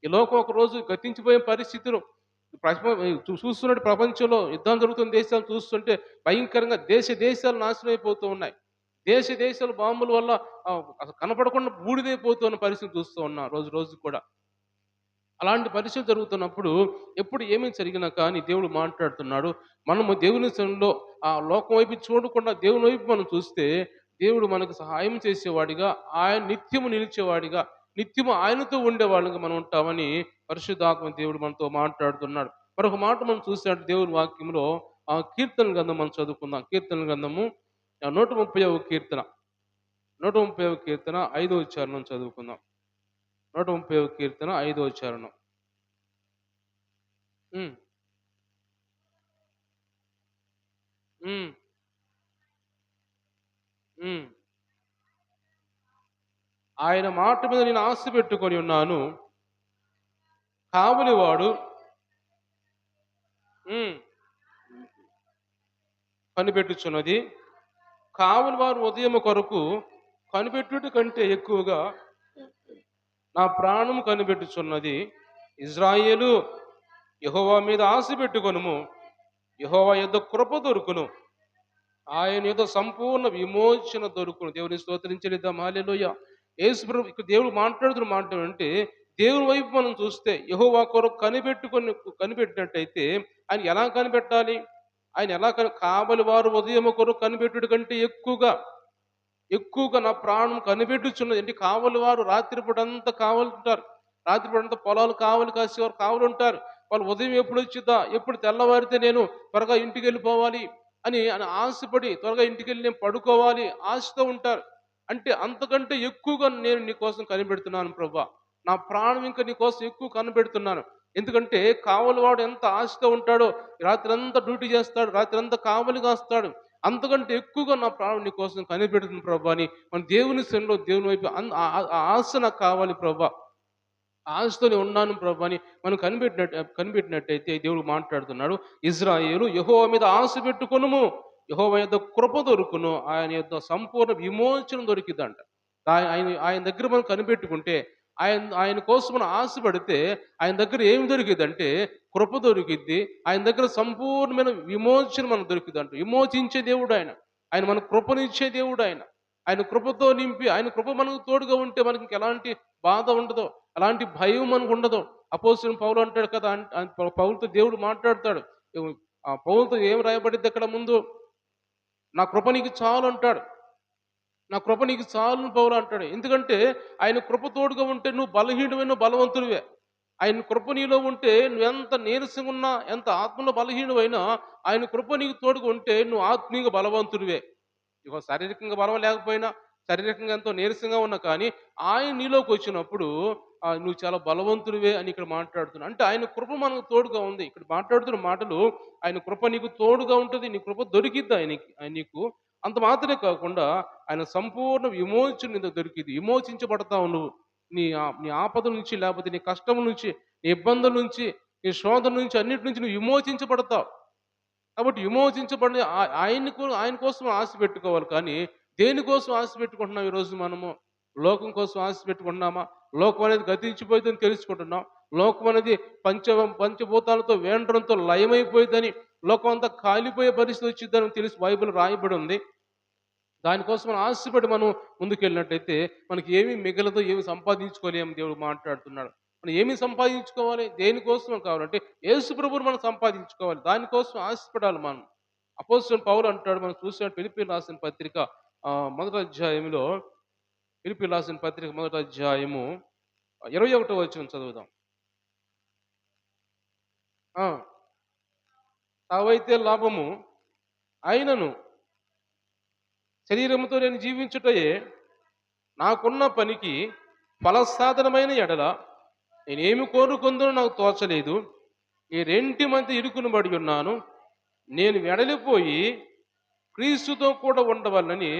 ఈ లోకం ఒక రోజు గతించిపోయే పరిస్థితులు చూస్తున్నట్టు ప్రపంచంలో యుద్ధం జరుగుతున్న దేశాలు చూస్తుంటే భయంకరంగా దేశాలు నాశనం అయిపోతూ ఉన్నాయి. దేశాలు బాంబుల వల్ల అసలు కనపడకుండా బూడిదైపోతున్న పరిస్థితి చూస్తూ ఉన్నాం రోజు రోజు కూడా. అలాంటి పరిస్థితులు జరుగుతున్నప్పుడు ఎప్పుడు ఏమీ జరిగినా కానీ దేవుడు మాట్లాడుతున్నాడు. మనము దేవుని సన్నిధిలో ఆ లోకం వైపు చూడకుండా దేవుని వైపు మనం చూస్తే దేవుడు మనకు సహాయం చేసేవాడిగా, ఆయన నిత్యము నిలిచేవాడిగా, నిత్యము ఆయనతో ఉండేవాళ్ళగా మనం ఉంటామని పరిశుద్ధాత్మ దేవుడు మనతో మాట్లాడుతున్నాడు. మరొక మాట మనం చూసినట్టు దేవుని వాక్యంలో ఆ కీర్తన గ్రంథం మనం చదువుకుందాం. కీర్తన గ్రంథము 130వ కీర్తన, 130వ కీర్తన 5వ చరణం చదువుకుందాం. 130వ కీర్తన 5వ చరణం. ఉమ్, ఉమ్, ఉమ్. ఆయన మాట మీద నేను ఆశ పెట్టుకొని ఉన్నాను. కావలివాడు ఉమ్, కనిపెట్టుచున్నది. కావలి వారు ఉదయం కొరకు కనిపెట్టుట కంటే ఎక్కువగా నా ప్రాణము కనిపెట్టుచున్నది. ఇజ్రాయేలు, యెహోవా మీద ఆశ పెట్టుకొనుము. యెహోవా యొద్ద కృప దొరుకును, ఆయన యొద్ద సంపూర్ణ విమోచన దొరుకును. దేవుని స్తోత్రించలేద్దాం. హల్లెలూయా. యేసు ప్రభు ఇక్కడ దేవుడు మాట్లాడుతున్న మాట అంటే దేవుని వైపు మనం చూస్తే యెహోవా కొరకు కనిపెట్టినట్టయితే ఆయన ఎలా కనిపెట్టాలి? ఆయన ఎలా కావలి వారు ఉదయం కొరకు కనిపెట్టుట కంటే ఎక్కువగా నా ప్రాణం కనిపెట్టుచున్నది. అంటే కావలి వారు రాత్రిపూటంతా కావలి ఉంటారు. రాత్రిపూటంతా పొలాలు కావలి కాసేవారు కావలి ఉంటారు. వాళ్ళు ఉదయం ఎప్పుడు వచ్చిద్దా, ఎప్పుడు తెల్లవారితే నేను త్వరగా ఇంటికి వెళ్ళిపోవాలి అని ఆశపడి త్వరగా ఇంటికి వెళ్ళి నేను పడుకోవాలి ఆశతో ఉంటారు. అంటే అంతకంటే ఎక్కువగా నేను నీ కోసం కనిపెడుతున్నాను ప్రభా, నా ప్రాణం ఇంకా నీ కోసం ఎక్కువ కనిపెడుతున్నాను. ఎందుకంటే కావలివాడు ఎంత ఆశతో ఉంటాడో, రాత్రి అంతా డ్యూటీ చేస్తాడు, రాత్రి అంతా కావలి కాస్తాడు. అంతకంటే ఎక్కువగా నా ప్రాణం నీ కోసం కనిపెడుతుంది ప్రభా అని మన దేవుని సన్నిధిలో దేవుని వైపు ఆ ఆశ నాకు కావాలి ప్రభా, ఆశతోనే ఉన్నాను ప్రభు అని మనం కనిపెట్టినట్టయితే దేవుడు మాట్లాడుతున్నాడు. ఇజ్రాయేలు, యెహోవా మీద ఆశ పెట్టుకొనుము, యెహోవా యొద్ద కృప దొరుకును, ఆయన యొద్ద సంపూర్ణ విమోచన దొరికిందంట. ఆయన ఆయన దగ్గర మనం కనిపెట్టుకుంటే, ఆయన కోసం మనం ఆశపడితే ఆయన దగ్గర ఏమి దొరికిందంటే కృప దొరికిద్ది. ఆయన దగ్గర సంపూర్ణమైన విమోచన మనకు దొరికిందంట. విమోచించే దేవుడు ఆయన, ఆయన మన కృపనిచ్చే దేవుడు ఆయన. ఆయన కృపతో నింపి, ఆయన కృప మనకు తోడుగా ఉంటే మనకి ఎలాంటి బాధ ఉండదు, అలాంటి భయం మనకు ఉండదు. అపోస్తలుడు పౌలు అంటాడు కదా, పౌలుతో దేవుడు మాట్లాడతాడు. ఆ పౌలుతో ఏం రాయబడింది అక్కడ ముందు? నా కృప నీకు చాలు అంటాడు. నా కృప నీకు చాలు పౌలు అంటాడు. ఎందుకంటే ఆయన కృప తోడుగా ఉంటే నువ్వు బలహీనుడైన బలవంతుడివే. ఆయన కృప నీలో ఉంటే నువ్వు ఎంత నీరసంగా ఉన్నా, ఎంత ఆత్మలో బలహీనువైనా ఆయన కృప నీకు తోడుగా ఉంటే నువ్వు ఆత్మీయ బలవంతుడివే. ఇక శారీరకంగా బలం లేకపోయినా, శారీరకంగా ఎంతో నీరసంగా ఉన్నా కానీ ఆయన నీలోకి వచ్చినప్పుడు నువ్వు చాలా బలవంతుడివే అని ఇక్కడ మాట్లాడుతున్నాడు. అంటే ఆయన కృప మనకు తోడుగా ఉంది. ఇక్కడ మాట్లాడుతున్న మాటలు ఆయన కృప నీకు తోడుగా ఉంటది. నీ కృప దొరికిద్ది నీకు. అంత మాత్రమే కాకుండా ఆయన సంపూర్ణ విమోచన నీకు దొరికింది. విమోచించబడతావు నువ్వు. నీ ఆపదల నుంచి, లేకపోతే నీ కష్టం నుంచి, నీ ఇబ్బందుల నుంచి, నీ శోధన నుంచి, అన్నిటి నుంచి నువ్వు విమోచించబడతావు. కాబట్టి విమోచించబడిన ఆయన కోసం ఆశ పెట్టుకోవాలి. కానీ దేనికోసం ఆశ పెట్టుకుంటున్నాం ఈరోజు మనము? లోకం కోసం ఆశ పెట్టుకుంటున్నామా? లోకం అనేది గతించిపోయిందని తెలుసుకుంటున్నాం. లోకం అనేది పంచభూతాలతో వేండ్రంతో లయమైపోయిందని, లోకం అంతా కాలిపోయే పరిస్థితి వచ్చిందని తెలిసి బైబిల్ రాయబడి ఉంది. దానికోసం మనం ఆశపడి మనం ముందుకెళ్ళినట్టయితే మనకి ఏమీ మిగలదు, ఏమి సంపాదించుకోలేము. దేవుడు మాట్లాడుతున్నాడు. మనం ఏమి సంపాదించుకోవాలి? దేనికోసం కావాలంటే యేసు ప్రభువుని మనం సంపాదించుకోవాలి. దానికోసం ఆశపడాలి మనం. అపోస్తలుడు పౌలు అంటాడు, మనం చూసినట్టు ఫిలిప్పీయులకు రాసిన పత్రిక మొదటి అధ్యాయంలో, ఫిలిప్పీయులకు రాసిన పత్రిక మొదటి అధ్యాయము 21వ వచనం చదువుదాం. తావైతే లాభము, అయినను శరీరముతో నేను జీవించుటయే నాకున్న పనికి ఫలసాధనమైన ఎడల నేనేమి కోరుకుందో నాకు తోచలేదు. ఈ రెంటి మధ్య ఇరుకును బడి ఉన్నాను. నేను వెడలిపోయి క్రీస్తుతో కూడా ఉండవాలని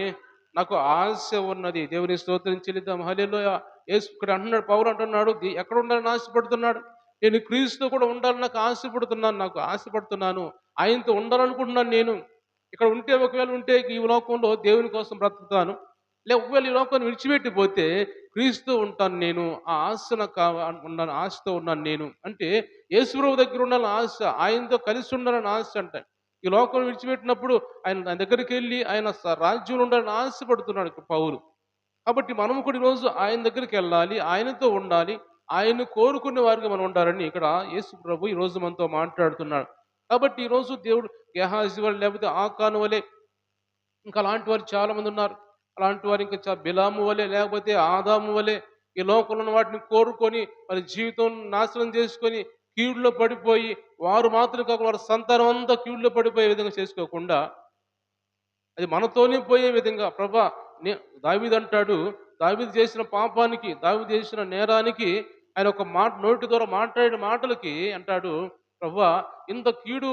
నాకు ఆశ ఉన్నది. దేవుని స్తోత్రం చెల్లిద్దాం. హల్లెలూయా. యేసు ఇక్కడ అంటున్నాడు, పౌలు అంటున్నాడు, ఎక్కడ ఉండాలని ఆశపడుతున్నాడు? నేను క్రీస్తుతో కూడా ఉండాలని నాకు ఆశపడుతున్నాను. ఆయనతో ఉండాలనుకుంటున్నాను నేను. ఇక్కడ ఉంటే, ఒకవేళ ఉంటే ఈ లోకంలో దేవుని కోసం బ్రతుకుతాను. ఒకవేళ ఈ లోకాన్ని విడిచిపెట్టిపోతే క్రీస్తు ఉంటాను నేను. ఆ ఆశ నాకు ఉన్నాను, ఆశతో ఉన్నాను నేను. అంటే యేసుప్రభు దగ్గర ఉండాలని ఆశ, ఆయనతో కలిసి ఉండాలని ఆశ అంటే. ఈ లోకం విడిచిపెట్టినప్పుడు ఆయన దగ్గరికి వెళ్ళి ఆయన రాజ్యంలో ఉండాలని ఆశపడుతున్నాడు ఇక్కడ పౌలు. కాబట్టి మనము కూడా ఈరోజు ఆయన దగ్గరికి వెళ్ళాలి, ఆయనతో ఉండాలి, ఆయన్ని కోరుకునే వారిగా మనం ఉండాలని ఇక్కడ యేసు ప్రభు ఈరోజు మనతో మాట్లాడుతున్నాడు. కాబట్టి ఈరోజు దేవుడు గెహాజీ వలె, లేకపోతే ఆకాను వలె, ఇంకా అలాంటి వారు చాలా మంది ఉన్నారు. అలాంటి వారు ఇంకా బిలాము వలె, లేకపోతే ఆదాము వలె ఈ లోకంలో ఉన్న వాటిని కోరుకొని వారి జీవితం నాశనం చేసుకొని కీడులో పడిపోయి, వారు మాత్రం కాకుండా వారి సంతానం అంతా కీడులో పడిపోయే విధంగా చేసుకోకుండా, అది మనతోనే పోయే విధంగా ప్రభా దావీదు అంటాడు, దావీదు చేసిన పాపానికి, దావీదు చేసిన నేరానికి ఆయన ఒక మాట నోటి ద్వారా మాట్లాడిన మాటలకి అంటాడు, ప్రభా ఇంత కీడు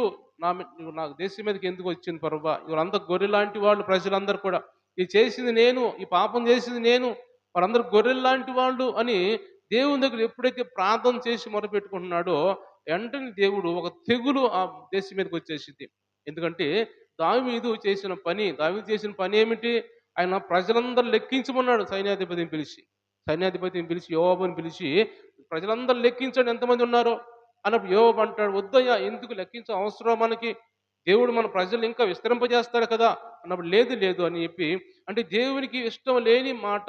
నాకు దేశం మీదకి ఎందుకు వచ్చింది ప్రభా? ఇవరంతా గొర్రెలాంటి వాళ్ళు, ప్రజలందరూ కూడా ఇది చేసింది నేను, ఈ పాపం చేసింది నేను, వారందరూ గొర్రెల్లాంటి వాళ్ళు అని దేవుని దగ్గర ఎప్పుడైతే ప్రార్థన చేసి మొరపెట్టుకుంటున్నాడో వెంటనే దేవుడు ఒక తెగులు ఆ దేశం మీదకి వచ్చేసింది. ఎందుకంటే దావీదు చేసిన పని ఏమిటి? ఆయన ప్రజలందరూ లెక్కించమన్నాడు. సైన్యాధిపతిని పిలిచి యోవాబుని పిలిచి ప్రజలందరూ లెక్కించండి ఎంతమంది ఉన్నారో అన్నప్పుడు యోవాబు అంటాడు, వద్దయ్యా, ఎందుకు లెక్కించ అవసరం మనకి? దేవుడు మన ప్రజలు ఇంకా విస్తరింపజేస్తాడు కదా అన్నప్పుడు, లేదు అని చెప్పి, అంటే దేవునికి ఇష్టం లేని మాట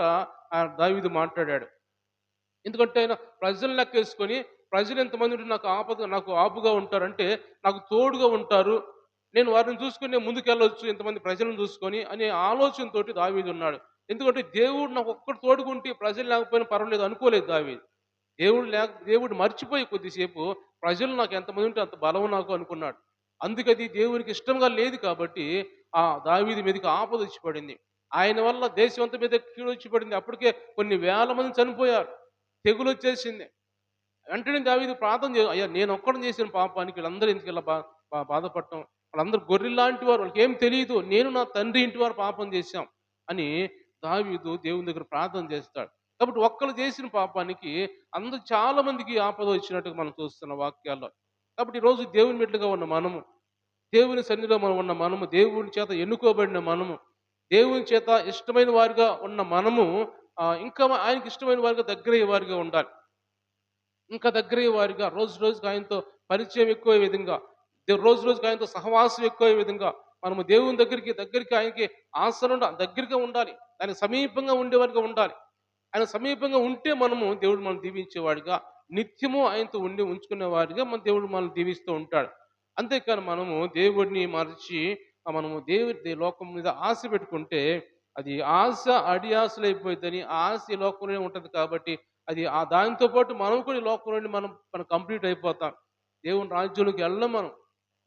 దావీదు మాట్లాడాడు. ఎందుకంటే ఆయన ప్రజలు లెక్కేసుకొని, ప్రజలు ఎంతమంది ఉంటే నాకు ఆపుగా ఉంటారంటే, నాకు తోడుగా ఉంటారు, నేను వారిని చూసుకొని నేను ముందుకెళ్ళొచ్చు ఇంతమంది ప్రజలను చూసుకొని అనే ఆలోచనతోటి దావీదు ఉన్నాడు. ఎందుకంటే దేవుడు నాకు ఒక్కడు తోడుకుంటే ప్రజలు లేకపోయినా పర్వాలేదు అనుకోలేదు దావీదు. దేవుడు మర్చిపోయి కొద్దిసేపు ప్రజలు నాకు ఎంతమంది ఉంటే అంత బలం నాకు అనుకున్నాడు. అందుకది దేవునికి ఇష్టంగా లేదు కాబట్టి ఆ దావీదు మీదకి ఆపద వచ్చి పడింది. ఆయన వల్ల దేశం అంతా మీద కీడు వచ్చి పడింది. అప్పటికే కొన్ని వేల మంది చనిపోయారు. తెగులు వచ్చేసింది. వెంటనే దావీదు ప్రార్థన అయ్యా, నేను ఒక్కడిని చేసిన పాపానికి వీళ్ళందరూ ఎందుకు ఇలా బాధపడటం? వాళ్ళందరూ గొర్రెల్లాంటి వారు, వాళ్ళకి ఏం తెలియదు, నేను నా తండ్రి ఇంటి వారు పాపం చేశాం అని దావీదు దేవుని దగ్గర ప్రార్థన చేస్తాడు. కాబట్టి ఒక్కరు చేసిన పాపానికి అందరూ చాలా మందికి ఆపద వచ్చినట్టుగా మనం చూస్తున్న వాక్యాల్లో. కాబట్టి ఈరోజు దేవుని బిడ్డలుగా ఉన్న మనము, దేవుని సన్నిధిలో మనం ఉన్న మనము, దేవుని చేత ఎన్నుకోబడిన మనము, దేవుని చేత ఇష్టమైన వారిగా ఉన్న మనము ఇంకా ఆయనకి ఇష్టమైన వారిగా దగ్గరయ్యే వారిగా ఉండాలి. ఇంకా దగ్గరయ్యే వారిగా, రోజు రోజుకి ఆయనతో పరిచయం ఎక్కువ విధంగా, రోజు రోజుకి ఆయనతో సహవాసం ఎక్కువ విధంగా మనము దేవుని దగ్గరికి ఆయనకి ఆసనం దగ్గరగా ఉండాలి. ఆయన సమీపంగా ఉండేవారిగా ఉండాలి. ఆయన సమీపంగా ఉంటే దేవుడు మనం దీవించేవాడిగా, నిత్యము ఆయనతో ఉంచుకునే వారిగా దేవుడు మనల్ని దీవిస్తూ ఉంటాడు. అంతేకాని మనము దేవుడిని మరచి మనము దేవుడి లోకం మీద ఆశ పెట్టుకుంటే అది ఆశ అడియాసలైపోయిందని, ఆశ ఈ లోకంలోనే ఉంటుంది కాబట్టి అది దానితో పాటు మనం కూడా ఈ లోకంలోని మనం కంప్లీట్ అయిపోతాం. దేవుని రాజ్యంలోకి వెళ్ళం మనం.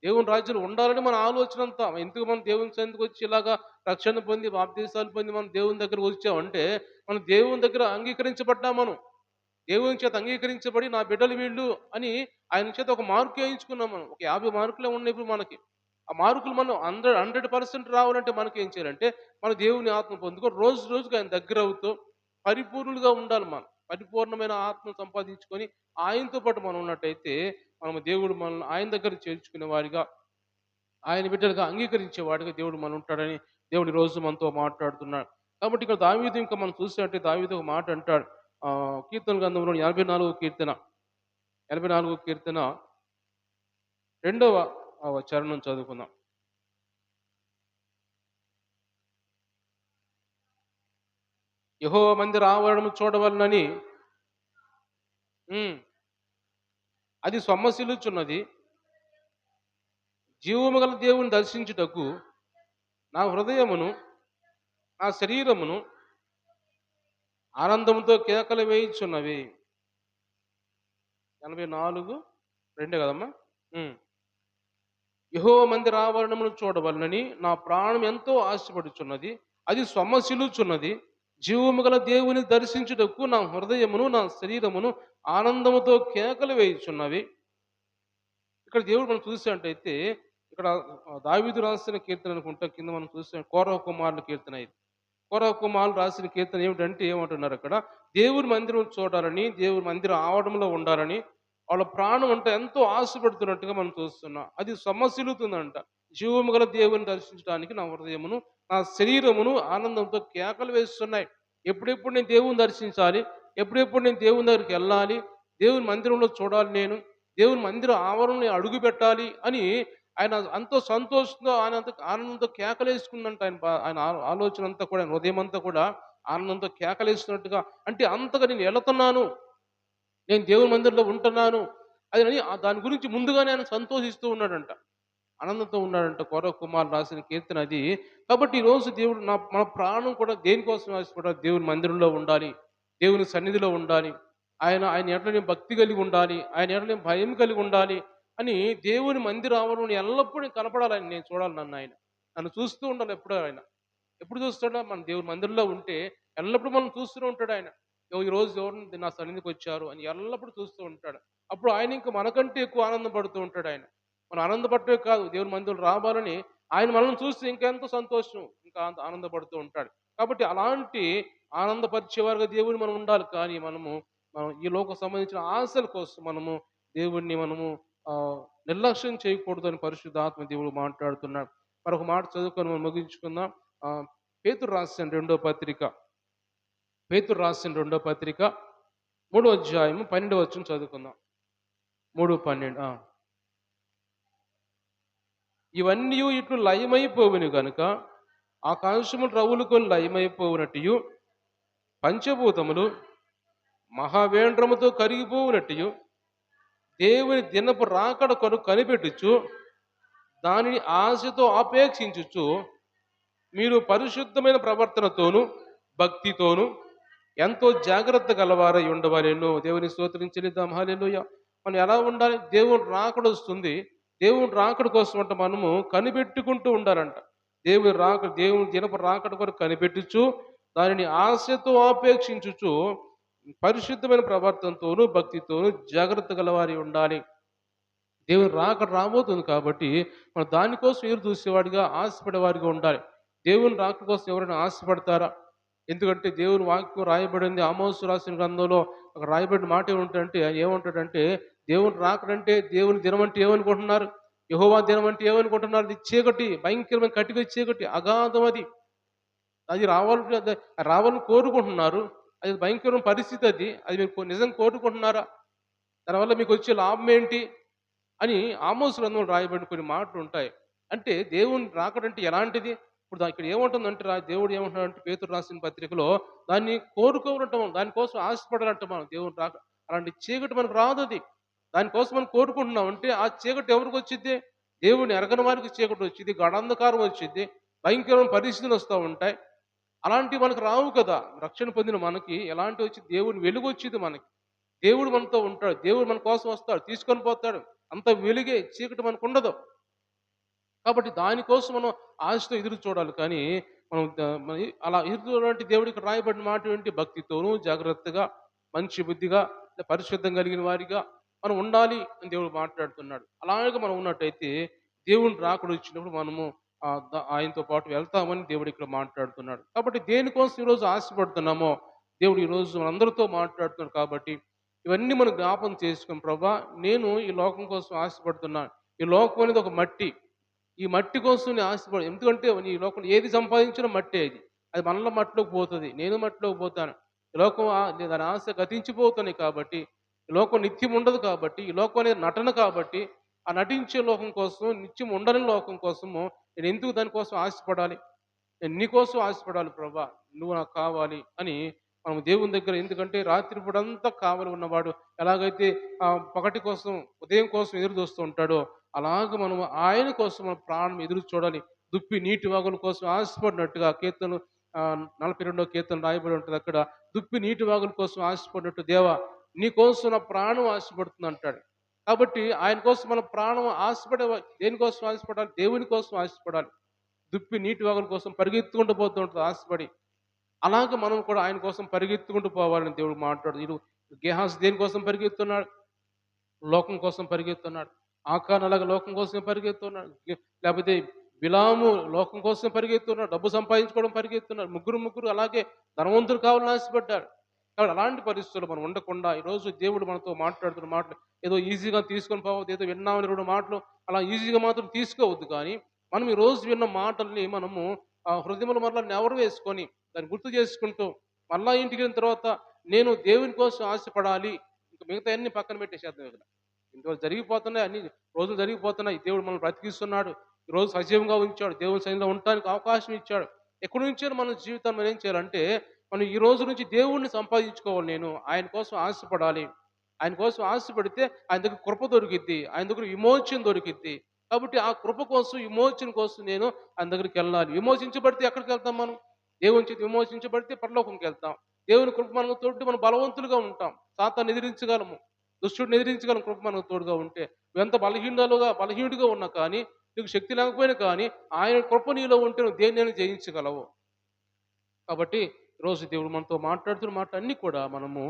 దేవుని రాజ్యంలో ఉండాలని మన ఆలోచన అంతా. ఎందుకు మనం దేవుని సన్నిధికి వచ్చి ఇలాగా రక్షణ పొంది బాప్తీసాలు పొంది మనం దేవుని దగ్గరకు వచ్చామంటే మనం దేవుని దగ్గర అంగీకరించబడ్డా మనం. దేవుని చేత అంగీకరించబడి నా బిడ్డలు వీళ్ళు అని ఆయన చేత ఒక మార్క్ వేయించుకున్నాం మనం. ఒక 50 మార్కులే ఉన్నాయి ఇప్పుడు మనకి. ఆ మార్కులు మనం 100% రావాలంటే మనకేం చేయాలంటే, మన దేవుని ఆత్మ పొందుకొని రోజు రోజుకి ఆయన దగ్గరవుతూ పరిపూర్ణులుగా ఉండాలి మనం. పరిపూర్ణమైన ఆత్మను సంపాదించుకొని ఆయనతో పాటు మనం ఉన్నట్టయితే, దేవుడు మనల్ని ఆయన దగ్గరికి చేర్చుకునే వారిగా, ఆయన బిడ్డలుగా అంగీకరించేవాడిగా దేవుడు మనం ఉంటాడని దేవుడు ఈ రోజు మనతో మాట్లాడుతున్నాడు. కాబట్టి ఇక్కడ దావీదు ఇంకా మనం చూసినట్టే దావీదు ఒక మాట అంటాడు. కీర్తన గ్రంథంలో 84వ కీర్తన, 84వ కీర్తన 2వ చరణం చదువుకుందాం. యెహోవా మందిర ఆవరణము చూడవలనని హ్మ్. అది సొమ్మసిల్లుచున్నది. జీవము గల దేవుని దర్శించుటకు నా హృదయమును, నా శరీరమును ఆనందంతో కేకలు వేయుచున్నవి. 84, 2 కదమ్మా? హ్మ్. యెహోవా మందిర ఆవరణమును చూడవలనని నా ప్రాణం ఎంతో ఆశపడుచున్నది. అది సొమ్మసిల్లుచున్నది. జీవము గల దేవుని దర్శించుటకు నా హృదయమును, నా శరీరమును ఆనందముతో కేకలు వేయుచున్నవి. ఇక్కడ దేవుడు మనం చూసినట్టయితే ఇక్కడ దావీదు రాసిన కీర్తన అనుకుంటా కింద మనం చూస్తే కోరహ కుమారుల కీర్తన ఇది. కోరహ కుమారులు రాసిన కీర్తన ఏమిటంటే ఏమంటున్నారు అక్కడ? దేవుని మందిరం చూడాలని, దేవుని మందిరం ఆవడంలో ఉండాలని వాళ్ళ ప్రాణం అంట ఎంతో ఆశపడుతున్నట్టుగా మనం చూస్తున్నాం. అది సొమ్మసిల్లుతుందంట. జీవము గల దేవుని దర్శించడానికి నా హృదయమును, నా శరీరమును ఆనందంతో కేకలు వేస్తున్నాయి. ఎప్పుడెప్పుడు నేను దేవుని దర్శించాలి? ఎప్పుడెప్పుడు నేను దేవుని దగ్గరికి వెళ్ళాలి? దేవుని మందిరంలో చూడాలి నేను. దేవుని మందిర ఆవరణని అడుగు పెట్టాలి అని ఆయన ఎంతో సంతోషంతో ఆయన ఆనందంతో కేకలేసుకుందంట. ఆయన ఆలోచన అంతా కూడా, ఆయన హృదయం అంతా కూడా ఆనందంతో కేకలేస్తున్నట్టుగా, అంటే అంతగా నేను వెళుతున్నాను, నేను దేవుని మందిరంలో ఉంటున్నాను అది అని దాని గురించి ముందుగానే ఆయన సంతోషిస్తూ ఉన్నాడంట. ఆనందంతో ఉన్నాడంట. కోరహ కుమారులు రాసిన కీర్తన అది. కాబట్టి ఈరోజు దేవుడు మన ప్రాణం కూడా దేనికోసం ఆశపడాలి? దేవుని మందిరంలో ఉండాలి. దేవుని సన్నిధిలో ఉండాలి. ఆయన ఎడల నేను భక్తి కలిగి ఉండాలి. ఆయన ఎడల నేను భయం కలిగి ఉండాలి అని దేవుని మందిర ఆవరణం ఎల్లప్పుడూ కనపడాలని నేను చూడాలి ఆయన. నన్ను చూస్తూ ఉండాలి ఎప్పుడూ ఆయన. ఎప్పుడు చూస్తాడో మన దేవుని మందిరంలో ఉంటే ఎల్లప్పుడూ మనం చూస్తూనే ఉంటాడు ఆయన. ఈరోజు ఎవరు నా సన్నిధికి వచ్చారు అని ఎల్లప్పుడూ చూస్తూ ఉంటాడు. అప్పుడు ఆయన ఇంకా మనకంటే ఎక్కువ ఆనందపడుతూ ఉంటాడు ఆయన. మనం ఆనందపడటమే కాదు, దేవుని మందిరం రావాలని ఆయన మనల్ని చూస్తే ఇంకెంతో సంతోషం, ఇంకా ఆనందపడుతూ ఉంటాడు. కాబట్టి అలాంటి ఆనందపరిచేవారుగా దేవుని మనం ఉండాలి. కానీ మనం ఈ లోకం సంబంధించిన ఆశల కోసం దేవుణ్ణి ఆ, నిర్లక్ష్యం చేయకూడదు అని పరిశుద్ధాత్మ దేవుడు మాట్లాడుతున్నాడు. మరొక మాట చదువుకొని మనం ముగించుకుందాం. ఆ, పేతురు రాసిన రెండో పత్రిక, పేతురు రాసిన రెండో పత్రిక 3వ అధ్యాయము 12వ వచనం చదువుకుందాం. 3:12. ఇవన్నీ ఇట్లు లయమైపోవును గనుక ఆకాశములు రవులుకొని లయమైపోవునట్టు పంచభూతములు మహావేంద్రముతో కరిగిపోవునట్టు దేవుని దినపు రాకడ కొరకు కనిపెట్టుచు దానిని ఆశతో ఆపేక్షించుచు మీరు పరిశుద్ధమైన ప్రవర్తనతోను భక్తితోను ఎంతో జాగ్రత్త గలవారై ఉండవలెను. దేవుని స్తోత్రం చెల్లిద్దాం. హల్లెలూయా. మనం ఎలా ఉండాలి? దేవుని రాకడ వస్తుంది. దేవుని రాకడ కోసం అంట మనము కనిపెట్టుకుంటూ ఉండాలంట. దేవుని దినపు రాకడ కొరకు కనిపెట్టుచు దానిని ఆశతో ఆపేక్షించుచు పరిశుద్ధమైన ప్రవర్తనతోను భక్తితోను జాగ్రత్త గలవారి ఉండాలి. దేవుని రాకడ రాబోతుంది కాబట్టి మనం దానికోసం ఎదురు చూసేవాడిగా, ఆశపడేవాడిగా ఉండాలి. దేవుని రాకడ కోసం ఎవరైనా ఆశపడతారా? ఎందుకంటే దేవుని వాక్యం రాయబడింది. ఆమోసు రాసిన గ్రంథంలో ఒక రాయబడిన మాట ఏమంటాడంటే దేవుని రాకడంటే, దేవుని దినం అంటే ఏమనుకుంటున్నారు? యెహోవా దినం అంటే ఏమనుకుంటున్నారు? అది చీకటి, భయంకరమైన కటిక చీకటి, అగాధం అది. అది రావాలని కోరుకుంటున్నారు. అది భయంకరమైన పరిస్థితి అది. అది మీరు నిజంగా కోరుకుంటున్నారా? దానివల్ల మీకు వచ్చే లాభం ఏంటి అని ఆమోసు గ్రంథంలో రాయబడిన కొన్ని మాటలు ఉంటాయి. అంటే దేవుని రాకడంటే ఎలాంటిది? ఇప్పుడు ఇక్కడ ఏముంటుందంటే దేవుడు ఏమంటున్నాడంటే పేతురు రాసిన పత్రికలో దాన్ని కోరుకోవటం, దానికోసం ఆశపడాలంట మనం. దేవుని రాక అలాంటి చీకటి మనకు రాదు అది. దానికోసం మనం కోరుకుంటున్నాం అంటే ఆ చీకటి ఎవరికి వచ్చిద్ది? దేవుని ఎరగని వారికి చీకటి వచ్చింది, గడాంధకారం వచ్చింది, భయంకరమైన పరిస్థితులు వస్తూ ఉంటాయి. అలాంటివి మనకు రావు కదా. రక్షణ పొందిన మనకి ఎలాంటి వచ్చి దేవుని వెలుగు వచ్చింది మనకి. దేవుడు మనతో ఉంటాడు. దేవుడు మన కోసం వస్తాడు, తీసుకొని పోతాడు. అంత వెలుగే, చీకటి మనకు ఉండదు. కాబట్టి దానికోసం మనం ఆశతో ఎదురు చూడాలి. కానీ మనం అలా ఎదురు చూడాలంటే దేవుడికి రాయబడిన మాట ఏంటి? భక్తితోనూ జాగ్రత్తగా మంచి బుద్ధిగా, పరిశుద్ధం కలిగిన వారిగా మనం ఉండాలి అని దేవుడు మాట్లాడుతున్నాడు. అలాగే మనం ఉన్నట్టయితే దేవుని రాకడ వచ్చినప్పుడు మనము ఆయనతో పాటు వెళ్తామని దేవుడు ఇక్కడ మాట్లాడుతున్నాడు. కాబట్టి దేనికోసం ఈరోజు ఆశపడుతున్నామో దేవుడు ఈరోజు మనందరితో మాట్లాడుతున్నాడు కాబట్టి ఇవన్నీ మనం జ్ఞాపకం చేసుకుని ప్రభా నేను ఈ లోకం కోసం ఆశపడుతున్నాను. ఈ లోకం అనేది ఒక మట్టి. ఈ మట్టి కోసం నేను ఆశపడ ఎందుకంటే ఈ లోకంలో ఏది సంపాదించినా మట్టే ఇది. అది మనలో మట్టిలోకి పోతది. నేను మట్టిలోకి పోతాను. ఈ లోకం దాని ఆశ గతించిపోతున్నాయి కాబట్టి, ఈ లోకం నిత్యం ఉండదు కాబట్టి, ఈ లోకం అనేది నటన కాబట్టి, ఆ నటించే లోకం కోసం, నిత్యం ఉండని లోకం కోసము నేను ఎందుకు దానికోసం ఆశపడాలి? నేను నీకోసం ఆశపడాలి ప్రభా! నువ్వు నాకు కావాలి అని మనం దేవుని దగ్గర ఎందుకంటే రాత్రిపూటంతా కావలి ఉన్నవాడు ఎలాగైతే పగటి కోసం, ఉదయం కోసం ఎదురు చూస్తూ ఉంటాడో, అలాగ మనం ఆయన కోసం మన ప్రాణం ఎదురు చూడాలి. దుప్పి నీటి వాగుల కోసం ఆశపడినట్టుగా కీర్తనలు 42వ కీర్తన రాయబడి ఉంటది అక్కడ. దుప్పి నీటి వాగుల కోసం ఆశపడినట్టు దేవా నీ కోసం నా ప్రాణం ఆశపడుతుంది అంటాడు. కాబట్టి ఆయన కోసం మన ప్రాణం దేనికోసం ఆశపడాలి? దేవుని కోసం ఆశపడాలి. దుప్పి నీటి వాగుల కోసం పరిగెత్తుకుంటూ పోతూ ఉంటుంది ఆశపడి. అలాగే మనం కూడా ఆయన కోసం పరిగెత్తుకుంటూ పోవాలని దేవుడు మాట్లాడు. గేహాస్ దేనికోసం పరిగెత్తున్నాడు? లోకం కోసం పరిగెత్తున్నాడు. ఆకాన్ అలాగే లోకం కోసం పరిగెత్తున్నాడు. లేకపోతే బిలాము లోకం కోసం పరిగెత్తున్నాడు. డబ్బు సంపాదించుకోవడం పరిగెత్తున్నాడు. ముగ్గురు అలాగే ధనవంతులు కావాలని ఆశపడ్డారు. కాబట్టి అలాంటి పరిస్థితులు మనం ఉండకుండా ఈరోజు దేవుడు మనతో మాట్లాడుతున్న మాటలు ఏదో ఈజీగా తీసుకొని పోవద్దు. ఏదో విన్నామని 2 మాటలు అలా ఈజీగా మాత్రం తీసుకోవద్దు. కానీ మనం ఈరోజు విన్న మాటల్ని మనము హృదయంలో మరలా నెవరు వేసుకొని దాన్ని గుర్తు చేసుకుంటూ మళ్ళా ఇంటికి వెళ్ళిన తర్వాత నేను దేవుని కోసం ఆశపడాలి. ఇంక మిగతా అన్ని పక్కన పెట్టేసేద్దాం ఇక్కడ. ఇంతవరకు జరిగిపోతున్నాయి అన్ని రోజులు జరిగిపోతున్నాయి. దేవుడు మనల్ని బ్రతికిస్తున్నాడు. ఈరోజు సజీవంగా ఉంచాడు. దేవుని సన్నిధిలో ఉండటానికి అవకాశం ఇచ్చాడు. ఎక్కడి నుంచో మన జీవితాన్ని మనం ఏం చేయాలంటే మనం ఈ రోజు నుంచి దేవుణ్ణి సంపాదించుకోవాలి. నేను ఆయన కోసం ఆశపడాలి. ఆయన కోసం ఆశపడితే ఆయన దగ్గర కృప దొరికిద్ది. ఆయన దగ్గర విమోచన దొరికిద్ది. కాబట్టి ఆ కృప కోసం విమోచన కోసం నేను ఆయన దగ్గరికి వెళ్ళాలి. విమోచించబడితే ఎక్కడికి వెళ్తాం మనం? దేవుని చేతి విమోచించబడితే పరలోకంకి వెళ్తాం. దేవుని కృప మనకు తోటి మనం బలవంతులుగా ఉంటాం. సాతాన్ని ఎదిరించగలము. దుష్టుడిని ఎదిరించగలం కృప మనకు తోడుగా ఉంటే. నువ్వెంత బలహీనుడిగా ఉన్నా కానీ నీకు శక్తి లేకపోయినా కానీ ఆయన కృప నీలో ఉంటే నువ్వు దేన్నైనా జయించగలవు. కాబట్టి ఈరోజు దేవుడు మనతో మాట్లాడుతున్న మాట అన్నీ కూడా మనము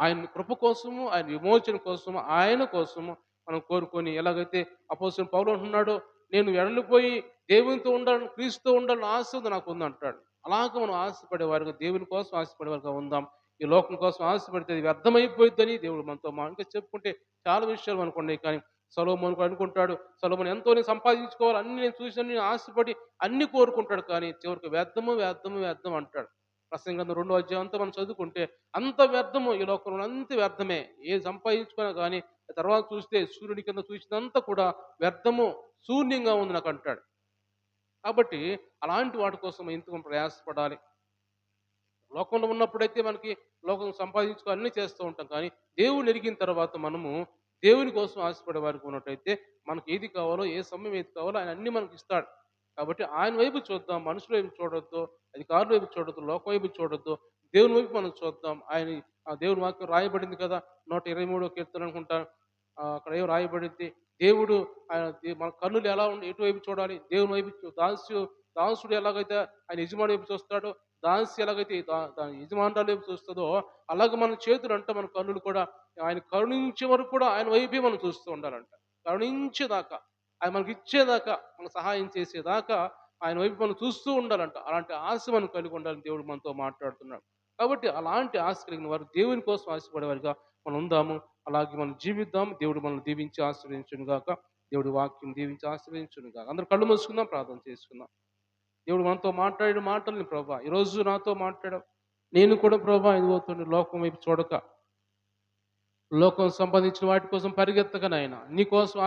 ఆయన కృప కోసము, ఆయన విమోచన కోసము, ఆయన కోసము మనం కోరుకొని ఎలాగైతే అపోస్తలుడు పౌలు అంటున్నాడో నేను వెడలిపోయి దేవునితో ఉండాలని, క్రీస్తుతో ఉండాలని ఆశ నాకు ఉందంటాడు. అలాగ మనం ఆశపడేవారుగా దేవుని కోసం ఆశపడేవారుగా ఉందాం. ఈ లోకం కోసం ఆశపడితే అది వ్యర్థమైపోయిద్దని దేవుడు మనతో ఇంకా చెప్పుకుంటే చాలా విషయాలు మనకున్నాయి. కానీ సొలొమోను అనుకుంటాడు, సొలొమోను ఎంతో నేను సంపాదించుకోవాలి, అన్ని నేను చూసి నేను ఆశపడి అన్ని కోరుకుంటాడు. కానీ చివరికి వ్యర్థం అంటాడు. ప్రసంగ గ్రంథం 2వ అధ్యాయం అంతా మనం చదువుకుంటే అంత వ్యర్థము ఈ లోకంలో అంత వ్యర్థమే. ఏది సంపాదించుకున్నా కానీ తర్వాత చూస్తే సూర్యుడి కింద చూసినంతా కూడా వ్యర్థము, శూన్యంగా ఉంది నాకు అంటాడు. కాబట్టి అలాంటి వాటి కోసం ఎందుకు ప్రయాసపడాలి? లోకంలో ఉన్నప్పుడైతే మనకి లోకం సంపాదించుకో అన్నీ చేస్తూ ఉంటాం. కానీ దేవుని ఎరిగిన తర్వాత మనము దేవుని కోసం ఆశపడే వారికి ఉన్నట్టయితే మనకి ఏది కావాలో, ఏ సమయం ఏది కావాలో ఆయన అన్నీ మనకి ఇస్తాడు. కాబట్టి ఆయన వైపు చూద్దాం. మనుషుల వైపు చూడొద్దు, అధికారుల వైపు చూడొద్దు, లోకం వైపు చూడొద్దు. దేవుని వైపు మనం చూద్దాం. దేవుని వాక్యం రాయబడింది కదా 123వ కీర్తన అనుకుంటాను. అక్కడ ఏం రాయబడింది? దేవుడు మన కన్నులు ఎలా ఎటువైపు చూడాలి? దేవుని వైపు దాసుడు ఎలాగైతే ఆయన యజమాని వైపు చూస్తాడో, దాసి ఎలాగైతే దాని యజమానురాలు వైపు చూస్తుందో, అలాగే మన చేతులు అంటే మన కన్నులు కూడా ఆయన కరుణించే వరకు కూడా ఆయన వైపే మనం చూస్తూ ఉండాలంట. కరుణించేదాకా, ఆయన మనకి ఇచ్చేదాకా, మనకు సహాయం చేసేదాకా ఆయన వైపు మనం చూస్తూ ఉండాలంట. అలాంటి ఆశ మనం కలిగి ఉండాలని దేవుడు మనతో మాట్లాడుతున్నాడు. కాబట్టి అలాంటి ఆశ కలిగిన వారు దేవుని కోసం ఆశపడేవారిగా మనం ఉందాము. అలాగే మనం జీవిద్దాం. దేవుడు మనల్ని దీవించి ఆశీర్వదించును గాక. దేవుడి వాక్యం దీవించి ఆశీర్వదించును గాక. అందరూ కళ్ళు మూసుకుందాం, ప్రార్థన చేసుకుందాం. దేవుడు మనతో మాట్లాడిన మాటల్ని ప్రభా ఈరోజు నాతో మాట్లాడావు. నేను కూడా ప్రభా ఇదిగోతుండే లోకం వైపు చూడక, లోకం సంపాదించిన వాటి కోసం పరిగెత్తక నాయన నీ కోసం